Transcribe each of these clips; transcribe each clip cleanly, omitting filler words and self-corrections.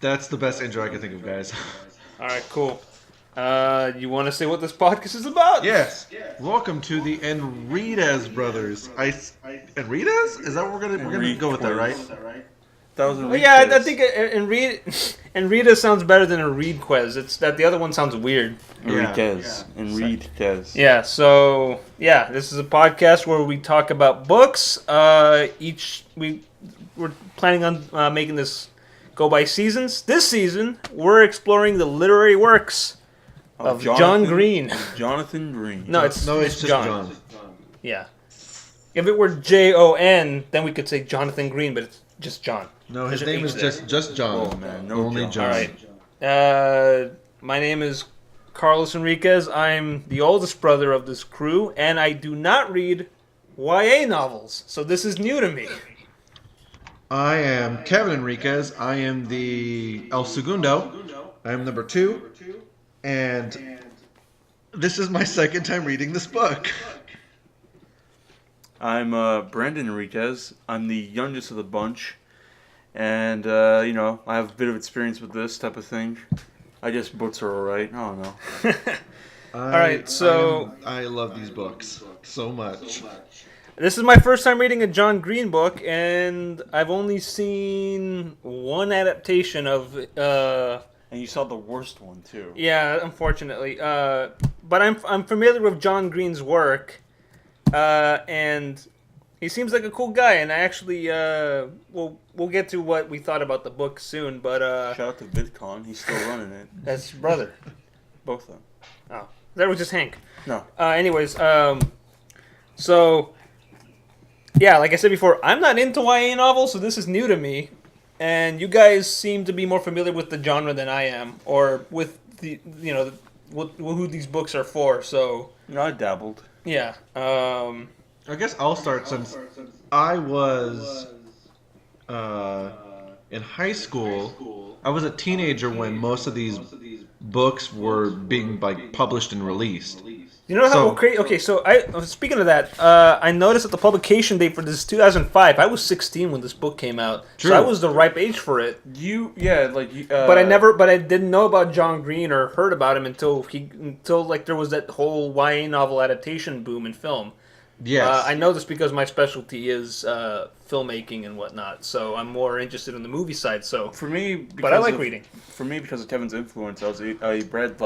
That's the best intro I can think of, guys. All right, cool. You want to say what this podcast is about? Yes. Welcome to the EnREADez Brothers. EnREADez? Is that what we're gonna go with that, right? That was I think EnREADez sounds better than EnREADez. It's that the other one sounds weird. EnREADez. Yeah. So this is a podcast where we talk about books. We're planning on making this go by seasons. This season, we're exploring the literary works of John Green. Jonathan Green. No, it's just John. Yeah. If it were Jon, then we could say Jonathan Green, but it's just John. No, his name is just John. Oh man, Only John. All right. My name is Carlos EnREADez. I'm the oldest brother of this crew, and I do not read YA novels, so this is new to me. I am Kevin EnREADez. I am the El Segundo. I am number 2. And this is my second time reading this book. I'm Brandon EnREADez. I'm the youngest of the bunch. And, I have a bit of experience with this type of thing. I guess books are alright. I don't know. Alright, so I love these books so much. This is my first time reading a John Green book, and I've only seen one adaptation of... And you saw the worst one, too. Yeah, unfortunately. But I'm familiar with John Green's work, and he seems like a cool guy, and I actually... We'll get to what we thought about the book soon, but... Shout out to VidCon. He's still running it. That's his brother. Both of them. Oh. That was just Hank. No. Anyways, so... Yeah, like I said before, I'm not into YA novels, so this is new to me. And you guys seem to be more familiar with the genre than I am, or with the who these books are for. So I dabbled. Yeah. I guess I'll start since I was in high school. I was a teenager when most of these books were being published and released. You know how crazy? Okay, so speaking of that, I noticed that the publication date for this is 2005. I was 16 when this book came out, True. So I was the ripe age for it. But I didn't know about John Green or heard about him until there was that whole YA novel adaptation boom in film. Yes. I know this because my specialty is filmmaking and whatnot, so I'm more interested in the movie side. So for me, but I like reading. For me, because of Kevin's influence, I read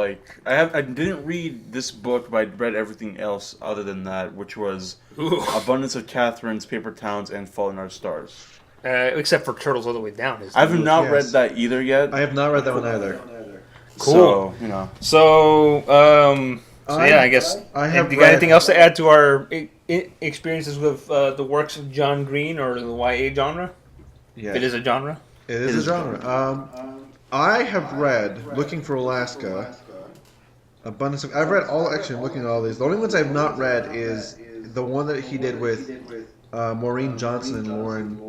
I didn't read this book, but I read everything else other than that, which was Abundance of Catherine's, Paper Towns, and Falling Our Stars. Except for Turtles All the Way Down. I have not read that either yet. I have not read that one either. Cool. So, I guess. Do you got anything else to add to our experiences with the works of John Green or the YA genre? Yes. It is a genre? It is a genre. I have read Looking for Alaska, Abundance of... I've read I'm looking at all these. The only ones I've not read is the one that he did with Maureen Johnson and Lauren...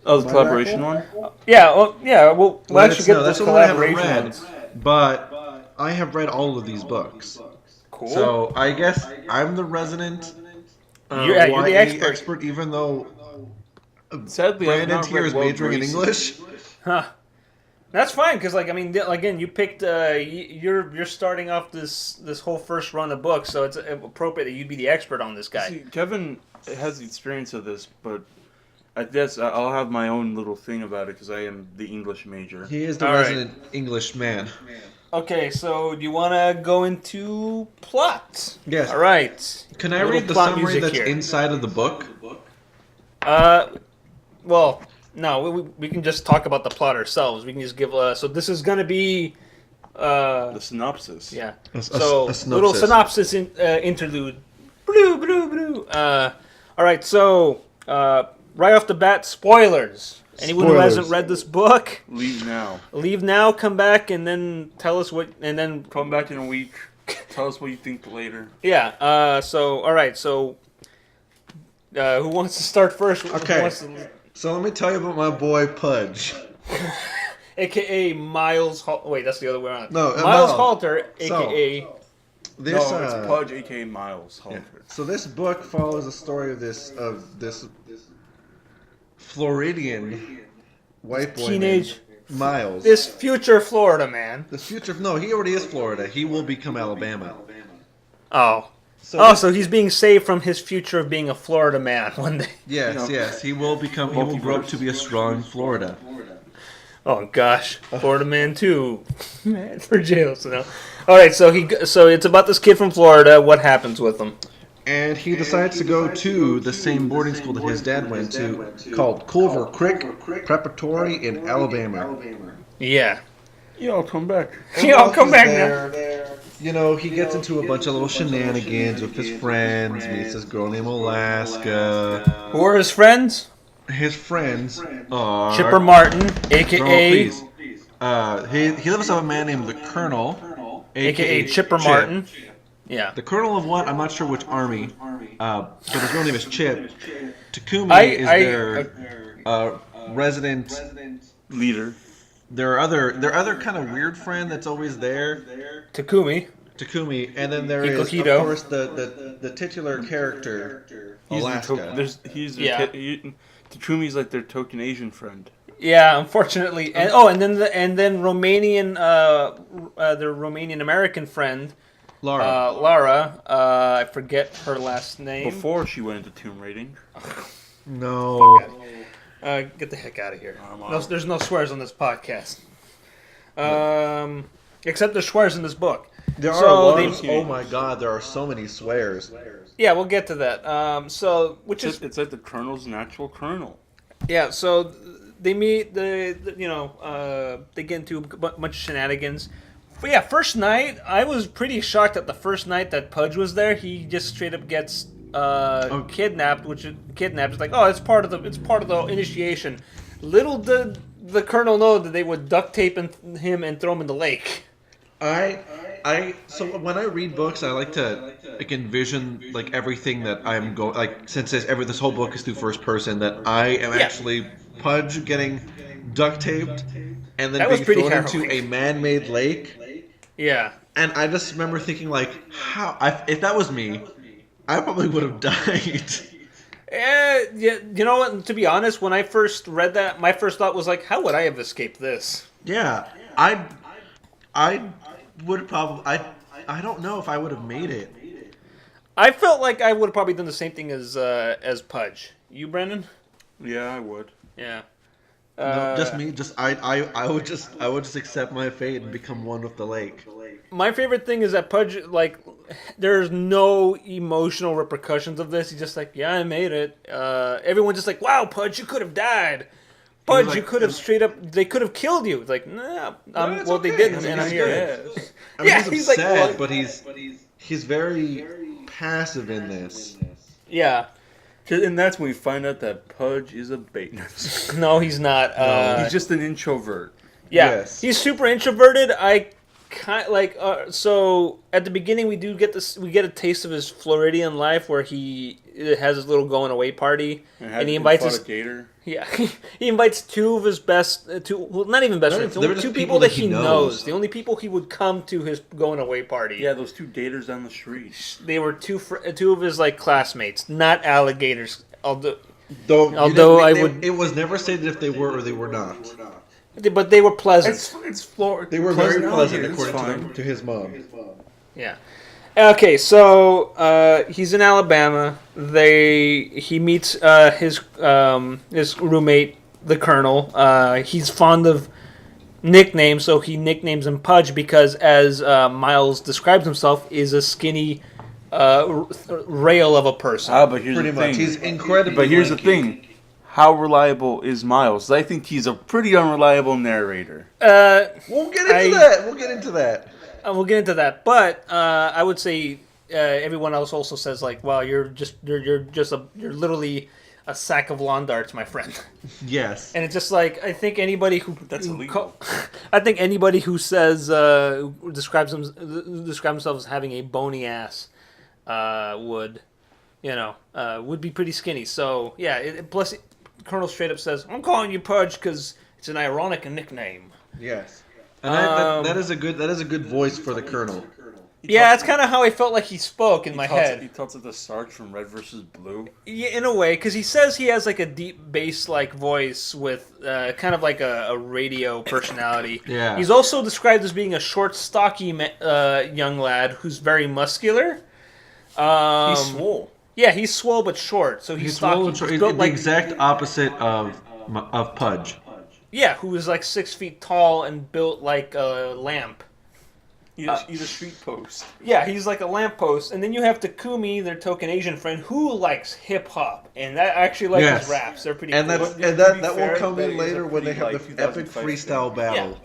Oh, the collaboration one? We'll actually get that's the the one I haven't collaboration read, ones. but I have read all of these books. Cool. So I guess I'm the resident you're the YA expert. even though Sadly, Brandon here is majoring in English. Huh. That's fine, because again, you picked. You're starting off this whole first run of books, so it's appropriate that you'd be the expert on this guy. See, Kevin has the experience of this, but I guess I'll have my own little thing about it because I am the English major. He is the resident English man. Okay, so do you want to go into plot? Yes. All right. Can I read the summary that's inside of the book? Well, no, we can just talk about the plot ourselves. We can just give so this is going to be the synopsis. Yeah. A synopsis. Little synopsis interlude. Blue. All right, so right off the bat, spoilers. Anyone who hasn't read this book, leave now. Leave now. Come back and then tell us what. And then come back in a week. Tell us what you think later. Yeah. So all right. So who wants to start first? Okay. So let me tell you about my boy Pudge. a.k.a. Miles. Wait, that's the other way around. No, Miles Miles. Halter, So, a.k.a. This, No, it's Pudge, aka Miles yeah. Halter. So this book follows the story of this Floridian white boy teenage named Miles. this future Florida man. This future. No, he already is Florida. He will become Alabama. Oh. So So he's being saved from his future of being a Florida man one day. yes, You know, yes, he will become. He will grow up to be a strong Florida. Oh gosh, Florida man too, man for jail. So now, all right. So it's about this kid from Florida. What happens with him? And he decides to go to the same boarding school that his dad went to, called Culver Creek Preparatory in Alabama. Yeah. Yeah, I'll come back. Yeah, I'll come He's back there. You know, he gets into a bunch of little shenanigans with his friends, meets this girl named Alaska. Who are his friends? His friends are... Chipper Martin, No, aka please. He lives with a man named the Colonel, aka Chipper Martin. Yeah. The Colonel of what? I'm not sure which army. But his real name is Chip. Takumi is their resident Leader. Their other kind of weird friend that's always there. Takumi. Takumi, and then there is Hikohito. of course the titular character Alaska. Takumi's like their token Asian friend. Yeah, unfortunately, and then Romanian, their Romanian American friend, Lara. Lara. I forget her last name. Before she went into tomb raiding. No. Get the heck out of here. No, there's no swears on this podcast. Except there's swears in this book. There are So a lot they- oh my god, there are so many swears. Yeah, we'll get to that. Which is It's like the Colonel's natural Colonel. yeah. So they meet they get into a bunch of shenanigans. But yeah, first night I was pretty shocked that the first night that Pudge was there, he just straight up gets kidnapped. It's like, oh, it's part of the initiation. Little did the Colonel know that they would duct tape him and throw him in the lake. So when I read books, I like to envision everything that I'm going since this whole book is through first person, that I am actually Pudge getting duct taped and then That was being pretty thrown into harrowing. a man-made lake. Yeah. And I just remember thinking if that was me, I probably would have died. Yeah, you know what? To be honest, when I first read that, my first thought was like, how would I have escaped this? Yeah, I would probably. I don't know if I would have made it. I felt like I would have probably done the same thing as Pudge. You, Brendan? Yeah, I would. Yeah. No, just me. I would just accept my fate and become one with the lake. My favorite thing is that Pudge, there's no emotional repercussions of this. He's just like, yeah, I made it. Everyone's just like, wow, Pudge, you could have died. Pudge, you could have they could have killed you. It's like, nah, well, they okay. didn't, I mean, and I'm he's here. good. I mean, Yeah, he's he's like, upset, well, but he's very passive in this. Yeah. And that's when we find out that Pudge is a bait. No, he's not. He's just an introvert. Yeah, Yes. he's super introverted. I so at the beginning we get a taste of his Floridian life where he has his little going away party and he invites a gator. Yeah, he invites two of his not even best friends, they were two just people that he knows. knows. The only people he would come to his going away party. Yeah, those two gators down the street. They were two of his classmates, not alligators. Although it was never stated if they were or they were not. but they were pleasant. It's Florida. They were very pleasant alligators, according to his mom. Yeah. Okay, so he's in Alabama. He meets his roommate, the Colonel. He's fond of nicknames, so he nicknames him Pudge because, as Miles describes himself, is a skinny rail of a person. But here's Pretty the much, thing. he's incredibly. But here's the lanky. thing. How reliable is Miles? I think he's a pretty unreliable narrator. We'll get into that. We'll get into that. We'll get into that, but I would say everyone else also says well, you're literally a sack of lawn darts, my friend. Yes. And it's just I think anybody who That's illegal. I think anybody who says describes themselves as having a bony ass would be pretty skinny. So yeah. Plus, Colonel straight up says, "I'm calling you Pudge because it's an ironic nickname." Yes. And that is a good voice for the Colonel. Yeah, that's kind of how I felt like he spoke in my head. He talks like the Sarge from Red vs. Blue. Yeah, in a way, because he says he has like a deep bass-like voice with kind of like a radio personality. Yeah. He's also described as being a short, stocky young lad who's very muscular. He's swole. Yeah, he's swole but short, so he's stocky. Swole and short. He's He's built the like exact opposite of Pudge. yeah, who is like 6 feet tall and built like a lamp. He's a street post. Yeah, he's like a lamppost. And then you have Takumi, their token Asian friend, who likes hip hop, and that actually likes his raps. They're pretty and cool. that will come in later when they have the epic freestyle battle.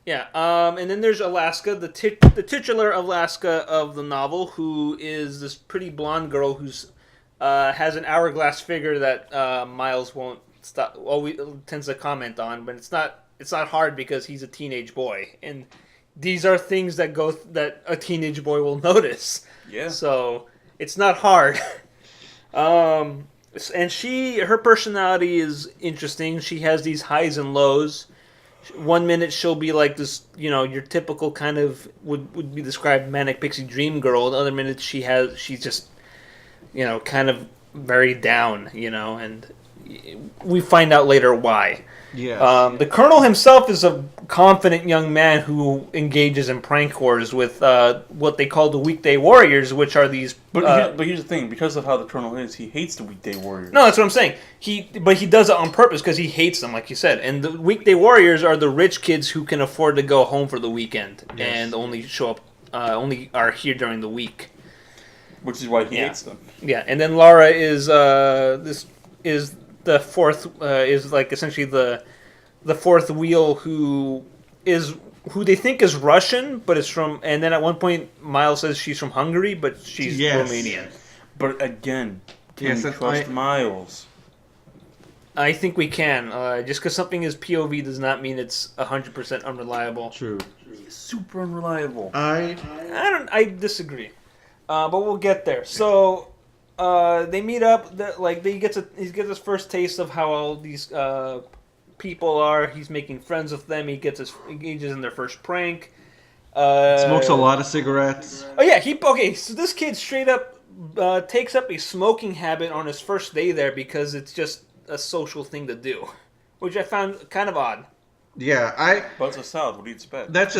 Yeah. And then there's Alaska, the titular Alaska of the novel, who is this pretty blonde girl who's has an hourglass figure that Miles won't stop. Always tends to comment on, but it's not hard because he's a teenage boy and. These are things that a teenage boy will notice. Yeah. So it's not hard. And her personality is interesting. She has these highs and lows. 1 minute she'll be like this, your typical kind of would be described manic pixie dream girl. The other minute she's just, kind of very down, and we find out later why. Yes. The Colonel himself is a confident young man who engages in prank wars with what they call the weekday warriors, which are these. But here's the thing: because of how the Colonel is, he hates the weekday warriors. No, that's what I'm saying. But he does it on purpose because he hates them, like you said. And the weekday warriors are the rich kids who can afford to go home for the weekend and only show up, only are here during the week. Which is why he hates them. Yeah, and then Lara is the fourth is like essentially the fourth wheel who they think is Russian, but is from. And then at one point, Miles says she's from Hungary, but she's Romanian. But again, can you trust Miles? I think we can. Just because something is POV does not mean it's 100% unreliable. True. He's super unreliable. I disagree, but we'll get there. So. They meet up. He gets his first taste of how all these people are. He's making friends with them. He engages in their first prank. Smokes a lot of cigarettes. Oh yeah, so this kid straight up takes up a smoking habit on his first day there because it's just a social thing to do, which I found kind of odd. Yeah, But it's a salad. What do you expect? It's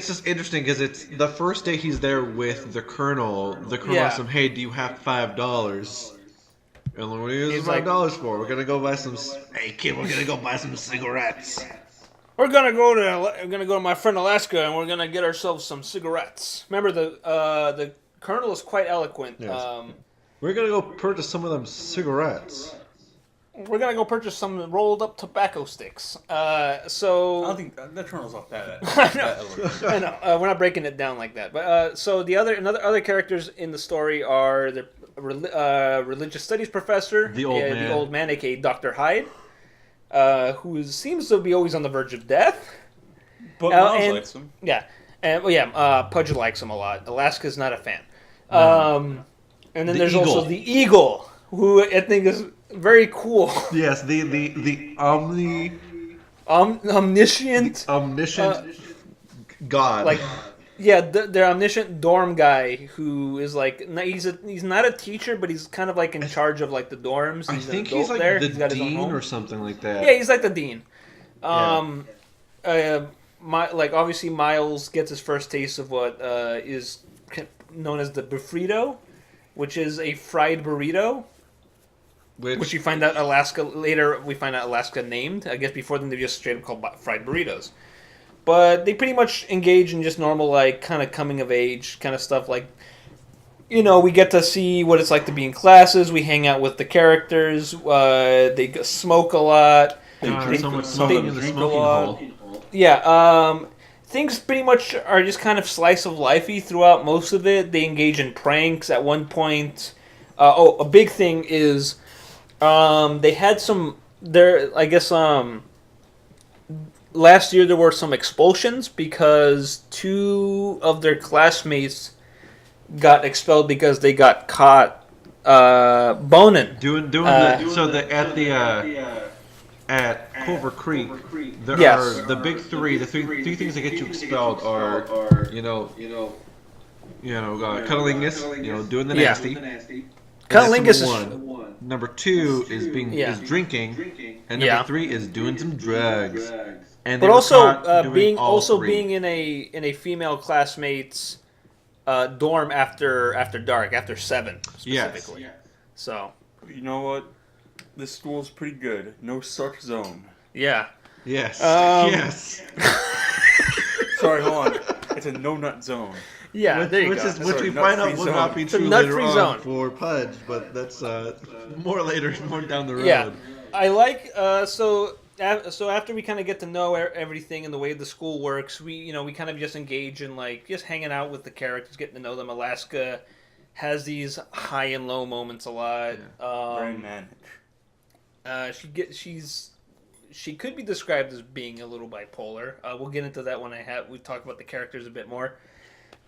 just interesting because it's the first day he's there with the Colonel. The Colonel asks him, "Hey, do you have $5?" And what do you use $5 for? We're gonna go buy some. Hey kid, we're gonna go buy some cigarettes. We're gonna go to my friend Alaska and we're gonna get ourselves some cigarettes. Remember the Colonel is quite eloquent. Yes. We're gonna go purchase some of them cigarettes. We're gonna go purchase some rolled up tobacco sticks. I don't think that Colonel's off that. I know. We're not breaking it down like that. But so the other characters in the story are the religious studies professor, the old man, aka Dr. Hyde, who seems to be always on the verge of death. But Miles likes him. Yeah, and Pudge likes him a lot. Alaska's not a fan. And then there's also the Eagle, who I think is very cool. Yes, the omniscient god. Like, yeah, the omniscient dorm guy who is like he's not a teacher, but he's kind of like in charge of like the dorms. I think he's like the dean or something like that. Yeah, he's like the dean. Obviously Miles gets his first taste of what is known as the burrito, which is a fried burrito. Which you find out Alaska later. We find out Alaska named. I guess before then they just straight up called fried burritos. But they pretty much engage in just normal like kind of coming of age kind of stuff. Like, we get to see what it's like to be in classes. We hang out with the characters. They smoke a lot. They drink a lot. Yeah. Things pretty much are just kind of slice of lifey throughout most of it. They engage in pranks at one point. A big thing is. They had last year there were some expulsions because 2 of their classmates got expelled because they got caught boning. at Culver Creek, there Yes. are the big three. The three things that get you expelled are, cunnilingus, doing the Yeah. nasty. Cunnilingus Number is one. Number two is drinking, and number three is doing some drugs. And but they were also caught doing being all three. being in a female classmate's dorm after dark, after 7 specifically. Yes. So You know what? This school's pretty good. No suck zone. yeah. Yes. Um, Yes. Sorry, hold on. It's a no nut zone. Yeah, there you which go. is which we Sorry, find out nut-free will not zone. be It's a true later nut-free on zone. for Pudge, but that's more later, more down the road. Yeah, I like so after we kind of get to know everything and the way the school works, we kind of just engage in like just hanging out with the characters, getting to know them. Alaska has these high and low moments a lot. Very manic. She could be described as being a little bipolar. We'll get into that when we talk about the characters a bit more.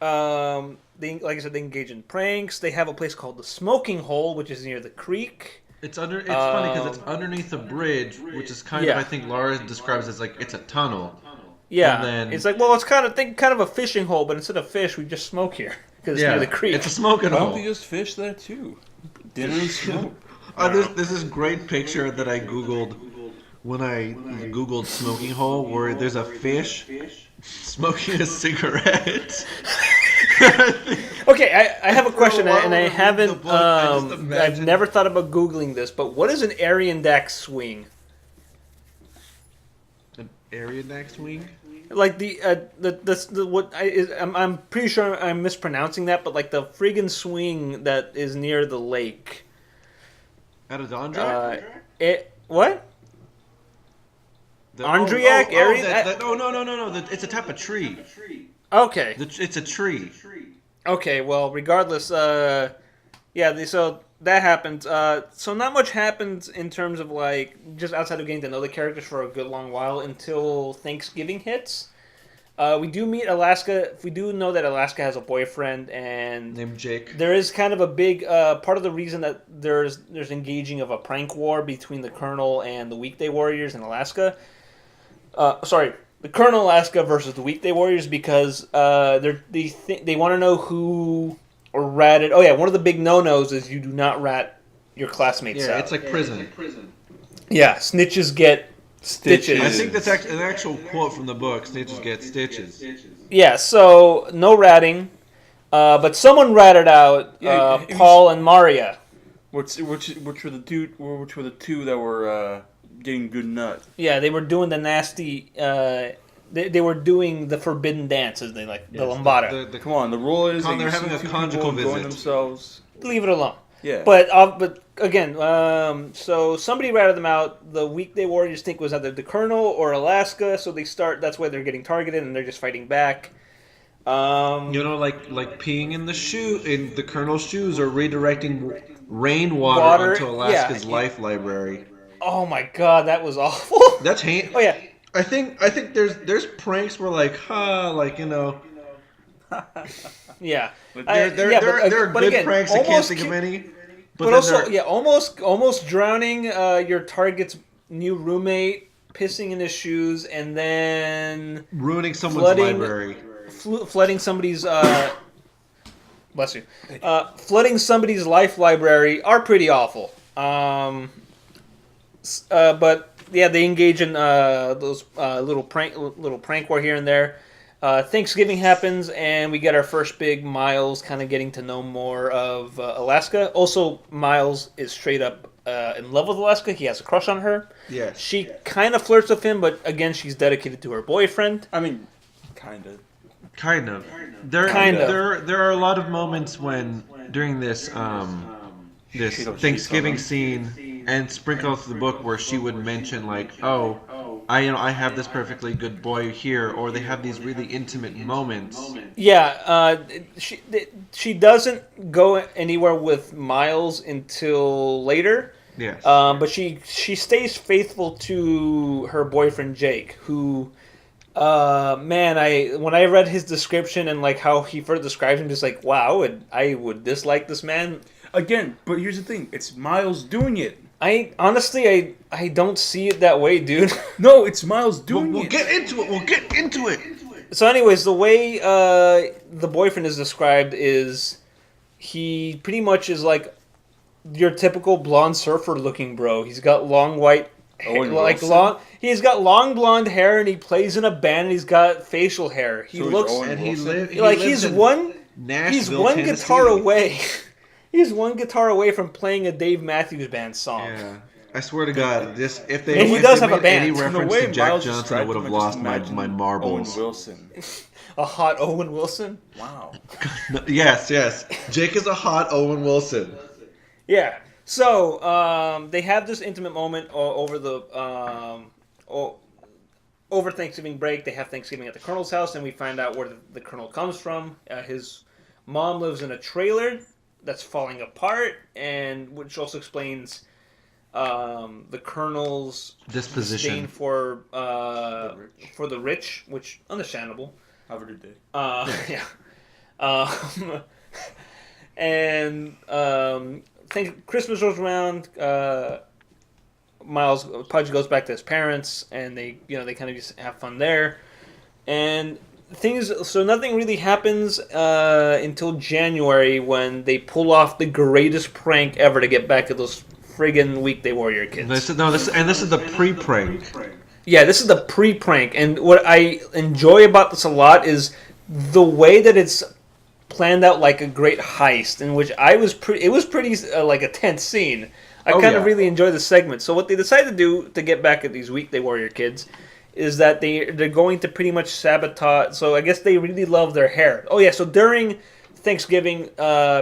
Like I said, they engage in pranks. They have a place called the Smoking Hole, which is near the creek. It's funny because it's underneath a bridge, which is kind of, I think Laura describes as like it's a tunnel. Yeah, And then- it's like, well, it's kind of a fishing hole, but instead of fish, we just smoke here because it's near the creek. It's a smoking Why hole. don't they just fish there too? Dinner and smoke. There's this great picture that I googled when I googled smoking hole, where there's a fish smoking a cigarette. Okay, I have a question, For a while and I when I read the haven't. book, I just I've imagined- never thought about googling this, but what is an Ariandax swing? An Arianax wing? Like I'm pretty sure I'm mispronouncing that, but like the friggin' swing that is near the lake. Adirondack? What? Andriac? No. It's a type of tree. Okay. It's a tree. Okay, well, regardless, so that happens. So not much happens in terms of, like, just outside of getting to know the characters for a good long while until Thanksgiving hits. We do meet Alaska. We do know that Alaska has a boyfriend, and Named Jake. there is kind of a big part of the reason that there's engaging of a prank war between the Colonel and the Weekday Warriors in Alaska. The Colonel Alaska versus the Weekday Warriors, because they want to know who ratted. Oh yeah, one of the big no-nos is you do not rat your classmates out. Yeah, it's like prison. Yeah, snitches get stitches. I think that's an actual quote from the book. Snitches get stitches. Yeah, so no ratting, but someone ratted out Paul and Maria. Which were the two that were getting good nut. Yeah, they were doing the nasty. They were doing the forbidden dance, as they like, the lambada. Come on, the rule is that They're you having see a two conjugal people enjoying visit. themselves. Leave it alone. Yeah. But again, so somebody ratted them out. The Weekday Warriors think it was either the Colonel or Alaska, so they start. That's why they're getting targeted, and they're just fighting back. Like peeing in the Colonel's shoes, or redirecting rainwater Water, onto Alaska's yeah. life library. Oh my god, that was awful. That's hate. Oh yeah. I think there's pranks where Yeah. There are but good again, pranks. I can't almost think of any. But then also, there- almost drowning your target's new roommate, pissing in his shoes, and then ruining someone's flooding- library. flooding somebody's bless you, flooding somebody's life library are pretty awful. But yeah, they engage in those little prank war here and there. Thanksgiving happens, and we get our first big Miles kind of getting to know more of Alaska. Also, Miles is straight up in love with Alaska. He has a crush on her. Yeah. She kind of flirts with him, but again, she's dedicated to her boyfriend. I mean, kind of. Kind of. There are a lot of moments when during this Thanksgiving scene and sprinkle through the book where she would mention like, oh, I have this perfectly good boy here, or they have these really intimate moments. Yeah, she doesn't go anywhere with Miles until later. Yes. But she stays faithful to her boyfriend Jake, who, when I read his description and like how he first describes him, just like, wow, I would dislike this man. Again, but here's the thing: it's Miles doing it. I honestly, I don't see it that way, dude. No, it's Miles doing We'll it. get into it. We'll get into it. So, anyways, the way the boyfriend is described is he pretty much is like your typical blonde surfer looking bro. He's got long white, Owen like Wilson? long. He's got long blonde hair, and he plays in a band. And he's got facial hair. He So he's looks Owen And he Wilson? lives. like he's one. Nashville, He's one Tennessee. guitar away. He's one guitar away from playing a Dave Matthews Band song. Yeah. I swear to God, this if they And he if does they have a made band. any In a reference way, to Jack Miles Johnson, I described would have him, I just lost my imagine marbles. Owen Wilson. A hot Owen Wilson. Wow. Yes. Jake is a hot Owen Wilson. Yeah. So they have this intimate moment over the over Thanksgiving break. They have Thanksgiving at the Colonel's house, and we find out where the Colonel comes from. His mom lives in a trailer that's falling apart, and which also explains the Colonel's Disposition. disdain for the rich, which understandable. Have a good day. Yeah. And think Christmas rolls around. Pudge goes back to his parents, and they kind of just have fun there, and nothing really happens until January when they pull off the greatest prank ever to get back at those friggin' Weekday Warrior kids. This is the pre-prank. Yeah, this is the pre-prank, and what I enjoy about this a lot is the way that it's planned out like a great heist, in which it was pretty like a tense scene. I kind of really enjoy the segment. So what they decided to do to get back at these Weekday Warrior kids is that they're going to pretty much sabotage. So I guess they really love their hair. Oh yeah, so during Thanksgiving,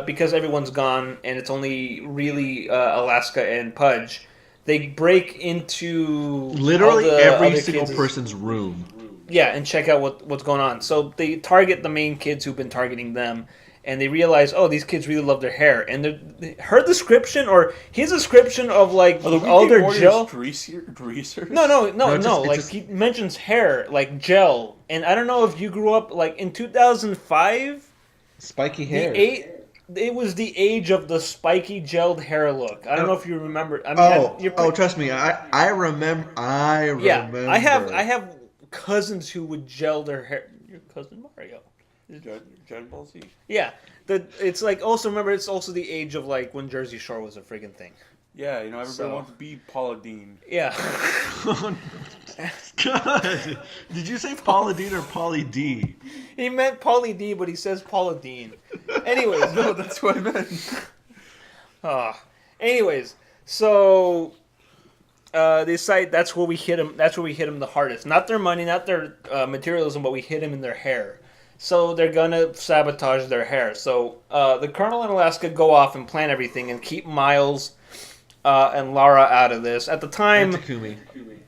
because everyone's gone and it's only really Alaska and Pudge, they break into Literally all the every other single kids' person's room. Yeah, and check out what's going on. So they target the main kids who've been targeting them, and they realize, oh, these kids really love their hair. And her description, or his description of like all their gel. Greasers? No. It's Like just- he mentions hair, like gel. And I don't know if you grew up like in 2005. Spiky hair. It was the age of the spiky gelled hair look. I don't know if you remember. I mean, Trust me, I remember. Yeah, I have cousins who would gel their hair. Your cousin Mario. Dragon Ball Z. Yeah, it's like also remember it's also the age of like when Jersey Shore was a friggin' thing. Yeah, everybody wants to be Paula Dean. Yeah. God, did you say Paula Dean or Pauly D? He meant Pauly D, but he says Paula Dean. Anyways, No, that's what I meant. Anyways, so they decide that's where we hit him. That's where we hit him the hardest. Not their money, not their materialism, but we hit him in their hair. So they're gonna sabotage their hair. So the Colonel and Alaska go off and plan everything and keep Miles and Lara out of this. At the time, And Takumi.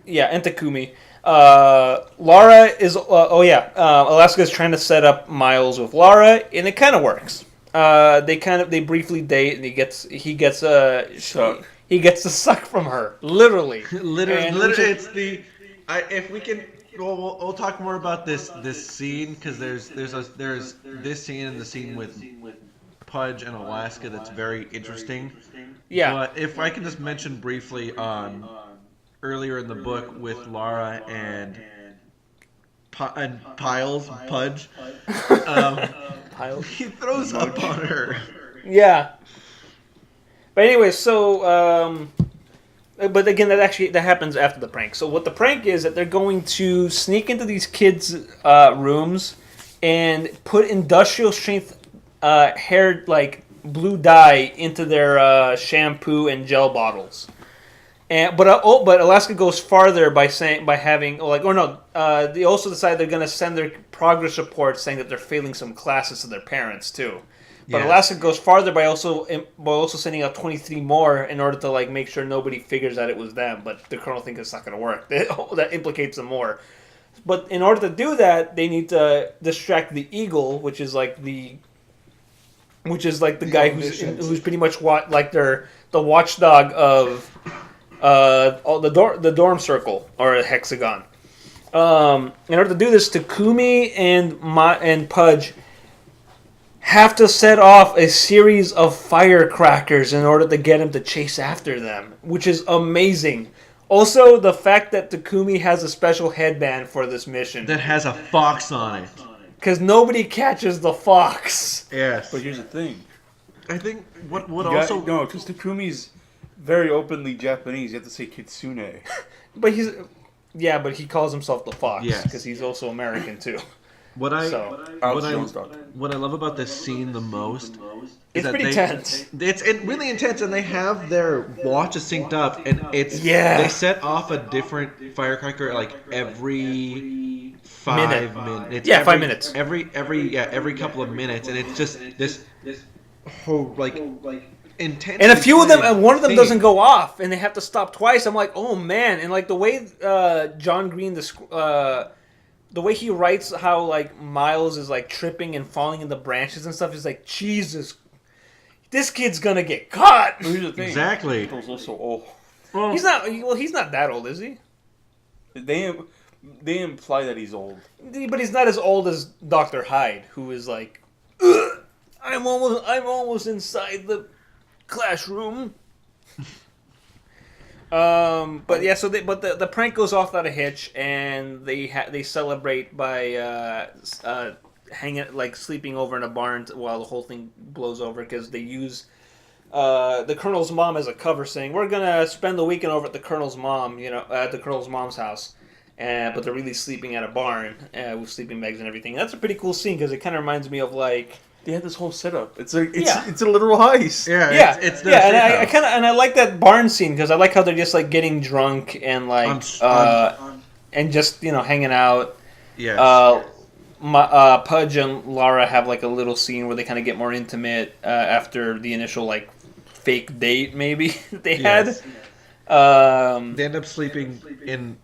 yeah, and Takumi. Lara is. Alaska is trying to set up Miles with Lara, and it kind of works. They briefly date, and he gets Suck. he gets the suck from her, literally. Literally, it's the. If we can, we'll talk more about this scene because there's this scene and the scene with Pudge and Alaska that's very interesting. Yeah. But if I can just mention briefly on earlier in the book with Lara and Pudge, Piles. he throws up on her. Yeah. But anyway, so but again, that happens after the prank. So what the prank is that they're going to sneak into these kids' rooms and put industrial strength hair like blue dye into their shampoo and gel bottles. But Alaska goes farther by having they also decide they're going to send their progress reports saying that they're failing some classes to their parents too. But Yes. Alaska goes farther by also sending out 23 more in order to like make sure nobody figures that it was them. But the Colonel thinks it's not going to work. That implicates them more. But in order to do that, they need to distract the Eagle, which is like the guy who's pretty much the watchdog of the dorm circle or a hexagon. In order to do this, Takumi and Pudge have to set off a series of firecrackers in order to get him to chase after them, which is amazing. Also, the fact that Takumi has a special headband for this mission. That has a fox on it. Because nobody catches the fox. Yes. But here's the thing. I think what Also, no, because Takumi's very openly Japanese. You have to say Kitsune. But he's... Yeah, but he calls himself the fox. Yes. Because he's also American, too. What I love about this scene the most is It's that pretty tense. It's really intense, and they have their watches synced up, and Yeah. they set off a different firecracker like every 5 minutes. Yeah, 5 minutes. Every couple of minutes, and it's just this whole intense. And a few of them, and one of them thing. doesn't go off, and they have to stop twice. I'm like, oh man! And like the way John Green, the way he writes how like Miles is like tripping and falling in the branches and stuff is like, Jesus, this kid's gonna get caught. But here's the thing. Exactly. He's also old. Well, He's not. Well, he's not that old, is he? They imply that he's old. But he's not as old as Dr. Hyde, who is like, "Ugh, I'm almost inside the classroom. But yeah, so the prank goes off without a hitch, and they celebrate by sleeping over in a barn while the whole thing blows over, because they use the Colonel's mom as a cover, saying we're gonna spend the weekend over at the Colonel's mom, at the Colonel's mom's house. But they're really sleeping at a barn with sleeping bags and everything. That's a pretty cool scene because it kind of reminds me of like They had this whole setup. It's a literal heist. It's their and I like that barn scene because I like how they're just like getting drunk and like and just hanging out. Yes. Pudge and Lara have like a little scene where they kind of get more intimate after the initial like fake date maybe that they had. They end up sleeping in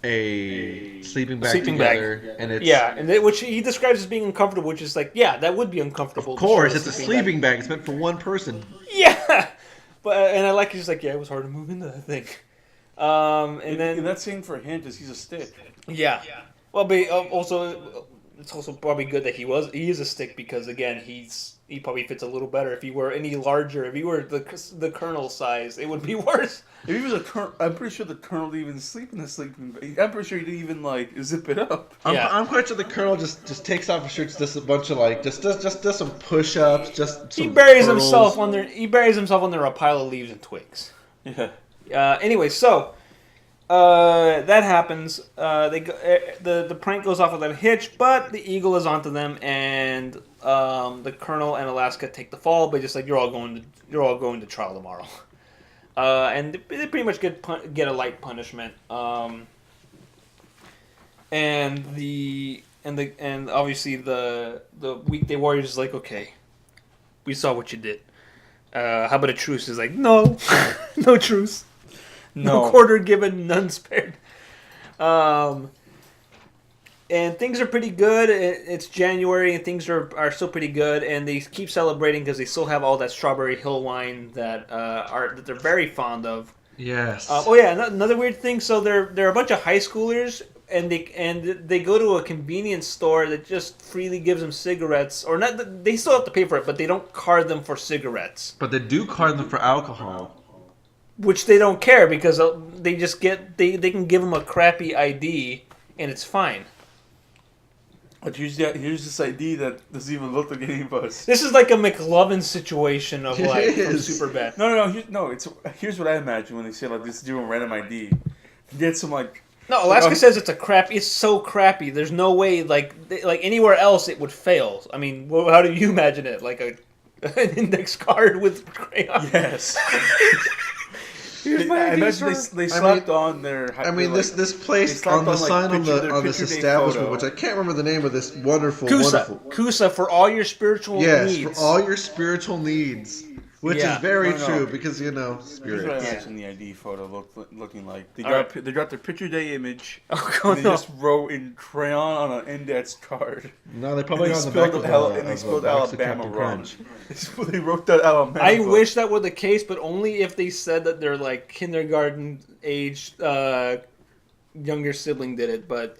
a sleeping bag together, and it's which he describes as being uncomfortable, which is like, yeah, that would be uncomfortable. Of course, it's a sleeping bag. It's meant for one person. Yeah, but and I like he's like, yeah, it was hard to move into that thing. And then that scene for a hint is he's a stick. Yeah. Well, but also it's also probably good that he is a stick because again he probably fits a little better. If he were any larger, if he were the Colonel size, it would be worse. If he was a Colonel, I'm pretty sure the Colonel didn't even sleep in the sleeping bag. I'm pretty sure he didn't even like zip it up. I'm quite sure the Colonel just takes off his shirt, does a bunch of like just does some push-ups, just some he buries curls. himself under a pile of leaves and twigs. Yeah. Anyway, so that happens. The prank goes off without a hitch, but the Eagle is onto them, and the Colonel and Alaska take the fall. But just like you're all going to trial tomorrow, and they pretty much get a light punishment. And obviously the Weekday Warriors is like, okay, we saw what you did. How about a truce? Is like, no, no truce. No quarter given, none spared. And things are pretty good. It's January, and things are still pretty good. And they keep celebrating because they still have all that Strawberry Hill wine that they're very fond of. Yes. Another weird thing. So they're a bunch of high schoolers, and they go to a convenience store that just freely gives them cigarettes, or not. They still have to pay for it, but they don't card them for cigarettes. But they do card them for alcohol. Which they don't care because they just they can give them a crappy ID and it's fine. But here's this ID that doesn't even look like any of us. This is like a McLovin situation of like from Superbad. Here's what I imagine when they say like this doing random ID. Get some like. No, Alaska says it's so crappy. There's no way like anywhere else it would fail. I mean, how do you imagine it? Like an index card with crayons? Yes. I imagine they slapped on their. This place on the sign on this establishment, photo. which I can't remember the name of this wonderful. Kusa for all your spiritual needs. Yes, for all your spiritual needs. Which is very true because spirit. Here's what I imagine the ID photo looking like. They dropped their picture day image. Oh, and they just wrote in crayon on an index card. No, they probably and on the back of they spelled Alabama wrong. Crunch. They wrote that Alabama. I wish that were the case, but only if they said that they're like kindergarten age younger sibling did it, but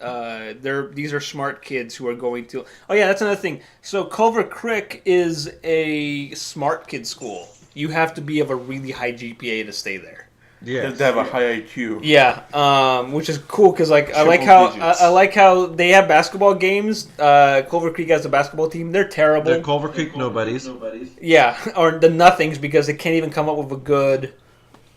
these are smart kids who are going to. Oh yeah, that's another thing. So Culver Creek is a smart kid school. You have to be of a really high GPA to stay there. Yeah, they have a high IQ. Yeah, which is cool because like I like how they have basketball games. Culver Creek has a basketball team. They're terrible. They're Culver Creek nobodies. Yeah, or the nothings because they can't even come up with a good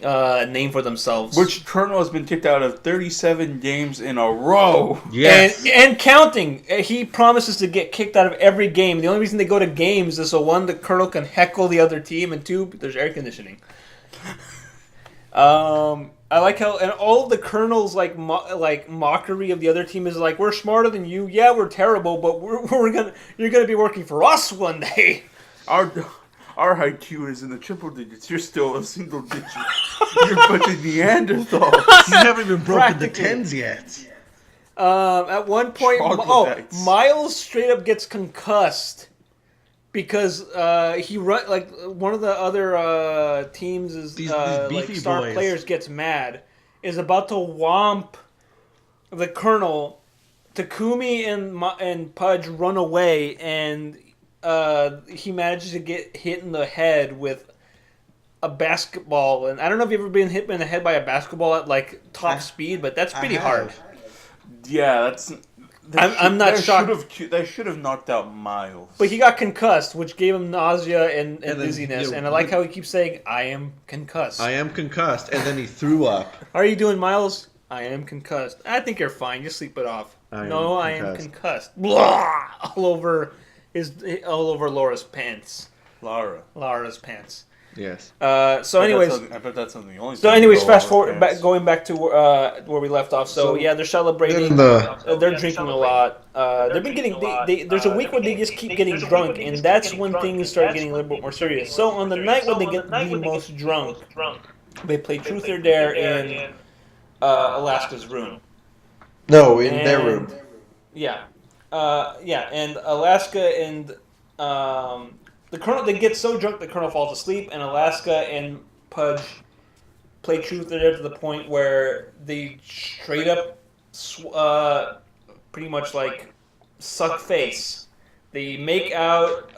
name for themselves. Which Colonel has been kicked out of 37 games in a row. Yes. And counting. He promises to get kicked out of every game. The only reason they go to games is so one, the Colonel can heckle the other team, and two, there's air conditioning. I like how, and all of the Colonel's like mockery of the other team is like, we're smarter than you. Yeah, we're terrible, but you're gonna be working for us one day. Our IQ is in the triple digits. You're still a single digit. You're a bunch of Neanderthals. You haven't even broken the tens yet. At one point, Miles straight up gets concussed because he run like one of the other teams is these like star players gets mad, is about to whomp the Colonel. Takumi and Pudge run away and. He manages to get hit in the head with a basketball, and I don't know if you've ever been hit in the head by a basketball at like top speed, but that's pretty hard. Yeah, that's. I'm not shocked. They should have knocked out Miles. But he got concussed, which gave him nausea and dizziness. And I like how he keeps saying, "I am concussed." I am concussed, and then he threw up. How are you doing, Miles? I am concussed. I think you're fine. Just sleep it off. I am concussed. Blah! All over Laura's pants. Laura's pants. Yes. So anyways, I bet that's something only. So anyways, fast forward, going back to where we left off. So yeah, they're celebrating. They're drinking a lot. They've been getting. There's a week where they just keep getting drunk, and that's when things start getting a little bit more serious. So on the night when they get the most drunk, they play Truth or Dare in Alaska's room. No, in their room. Yeah. And Alaska and the Colonel, they get so drunk the Colonel falls asleep, and Alaska and Pudge play Truth or Dare to the point where they straight up, pretty much like suck face. They make out.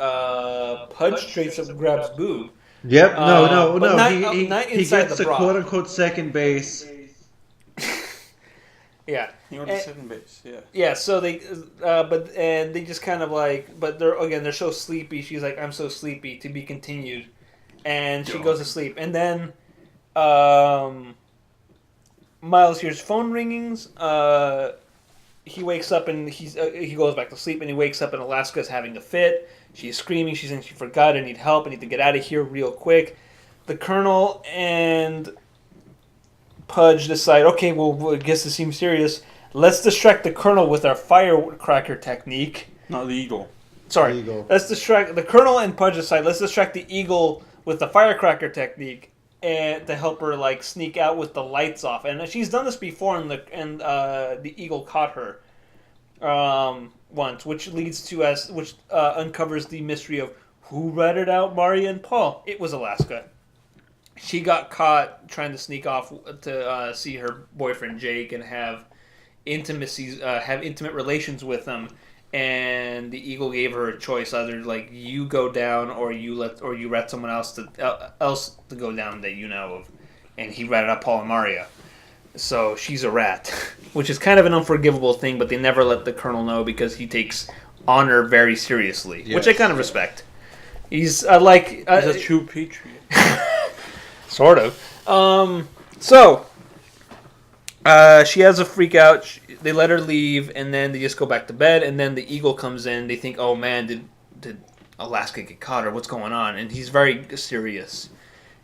Pudge straight up grabs boob. Yep. No. He gets the to quote unquote second base. Yeah. He went to second base. Yeah. Yeah. So they, and they just kind of like, but they're so sleepy. She's like, "I'm so sleepy." To be continued, and she goes to sleep. And then, Miles hears phone ringings. He wakes up and he goes back to sleep. And he wakes up and Alaska's having a fit. She's screaming. She's saying she forgot. I need help. I need to get out of here real quick. The Colonel and Pudge decide, okay, well, I guess this seems serious. Let's distract the Colonel with our firecracker technique. Not the Eagle. Sorry. The Eagle. Let's distract the Colonel and Pudge decide. Let's distract the Eagle with the firecracker technique, and to help her like sneak out with the lights off. And she's done this before, and the Eagle caught her once, which uncovers the mystery of who ratted out Maria and Paul. It was Alaska. She got caught trying to sneak off to see her boyfriend Jake and have intimate relations with him, and the Eagle gave her a choice: either like you go down, or you let someone else to go down that you know of, and he ratted out Paul and Maria. So she's a rat, which is kind of an unforgivable thing, but they never let the Colonel know because he takes honor very seriously, which I kind of respect. He's a true patriot. Sort of. She has a freak out. They let her leave, and then they just go back to bed. And then the Eagle comes in. They think, "Oh man, did Alaska get caught, or what's going on?" And he's very serious.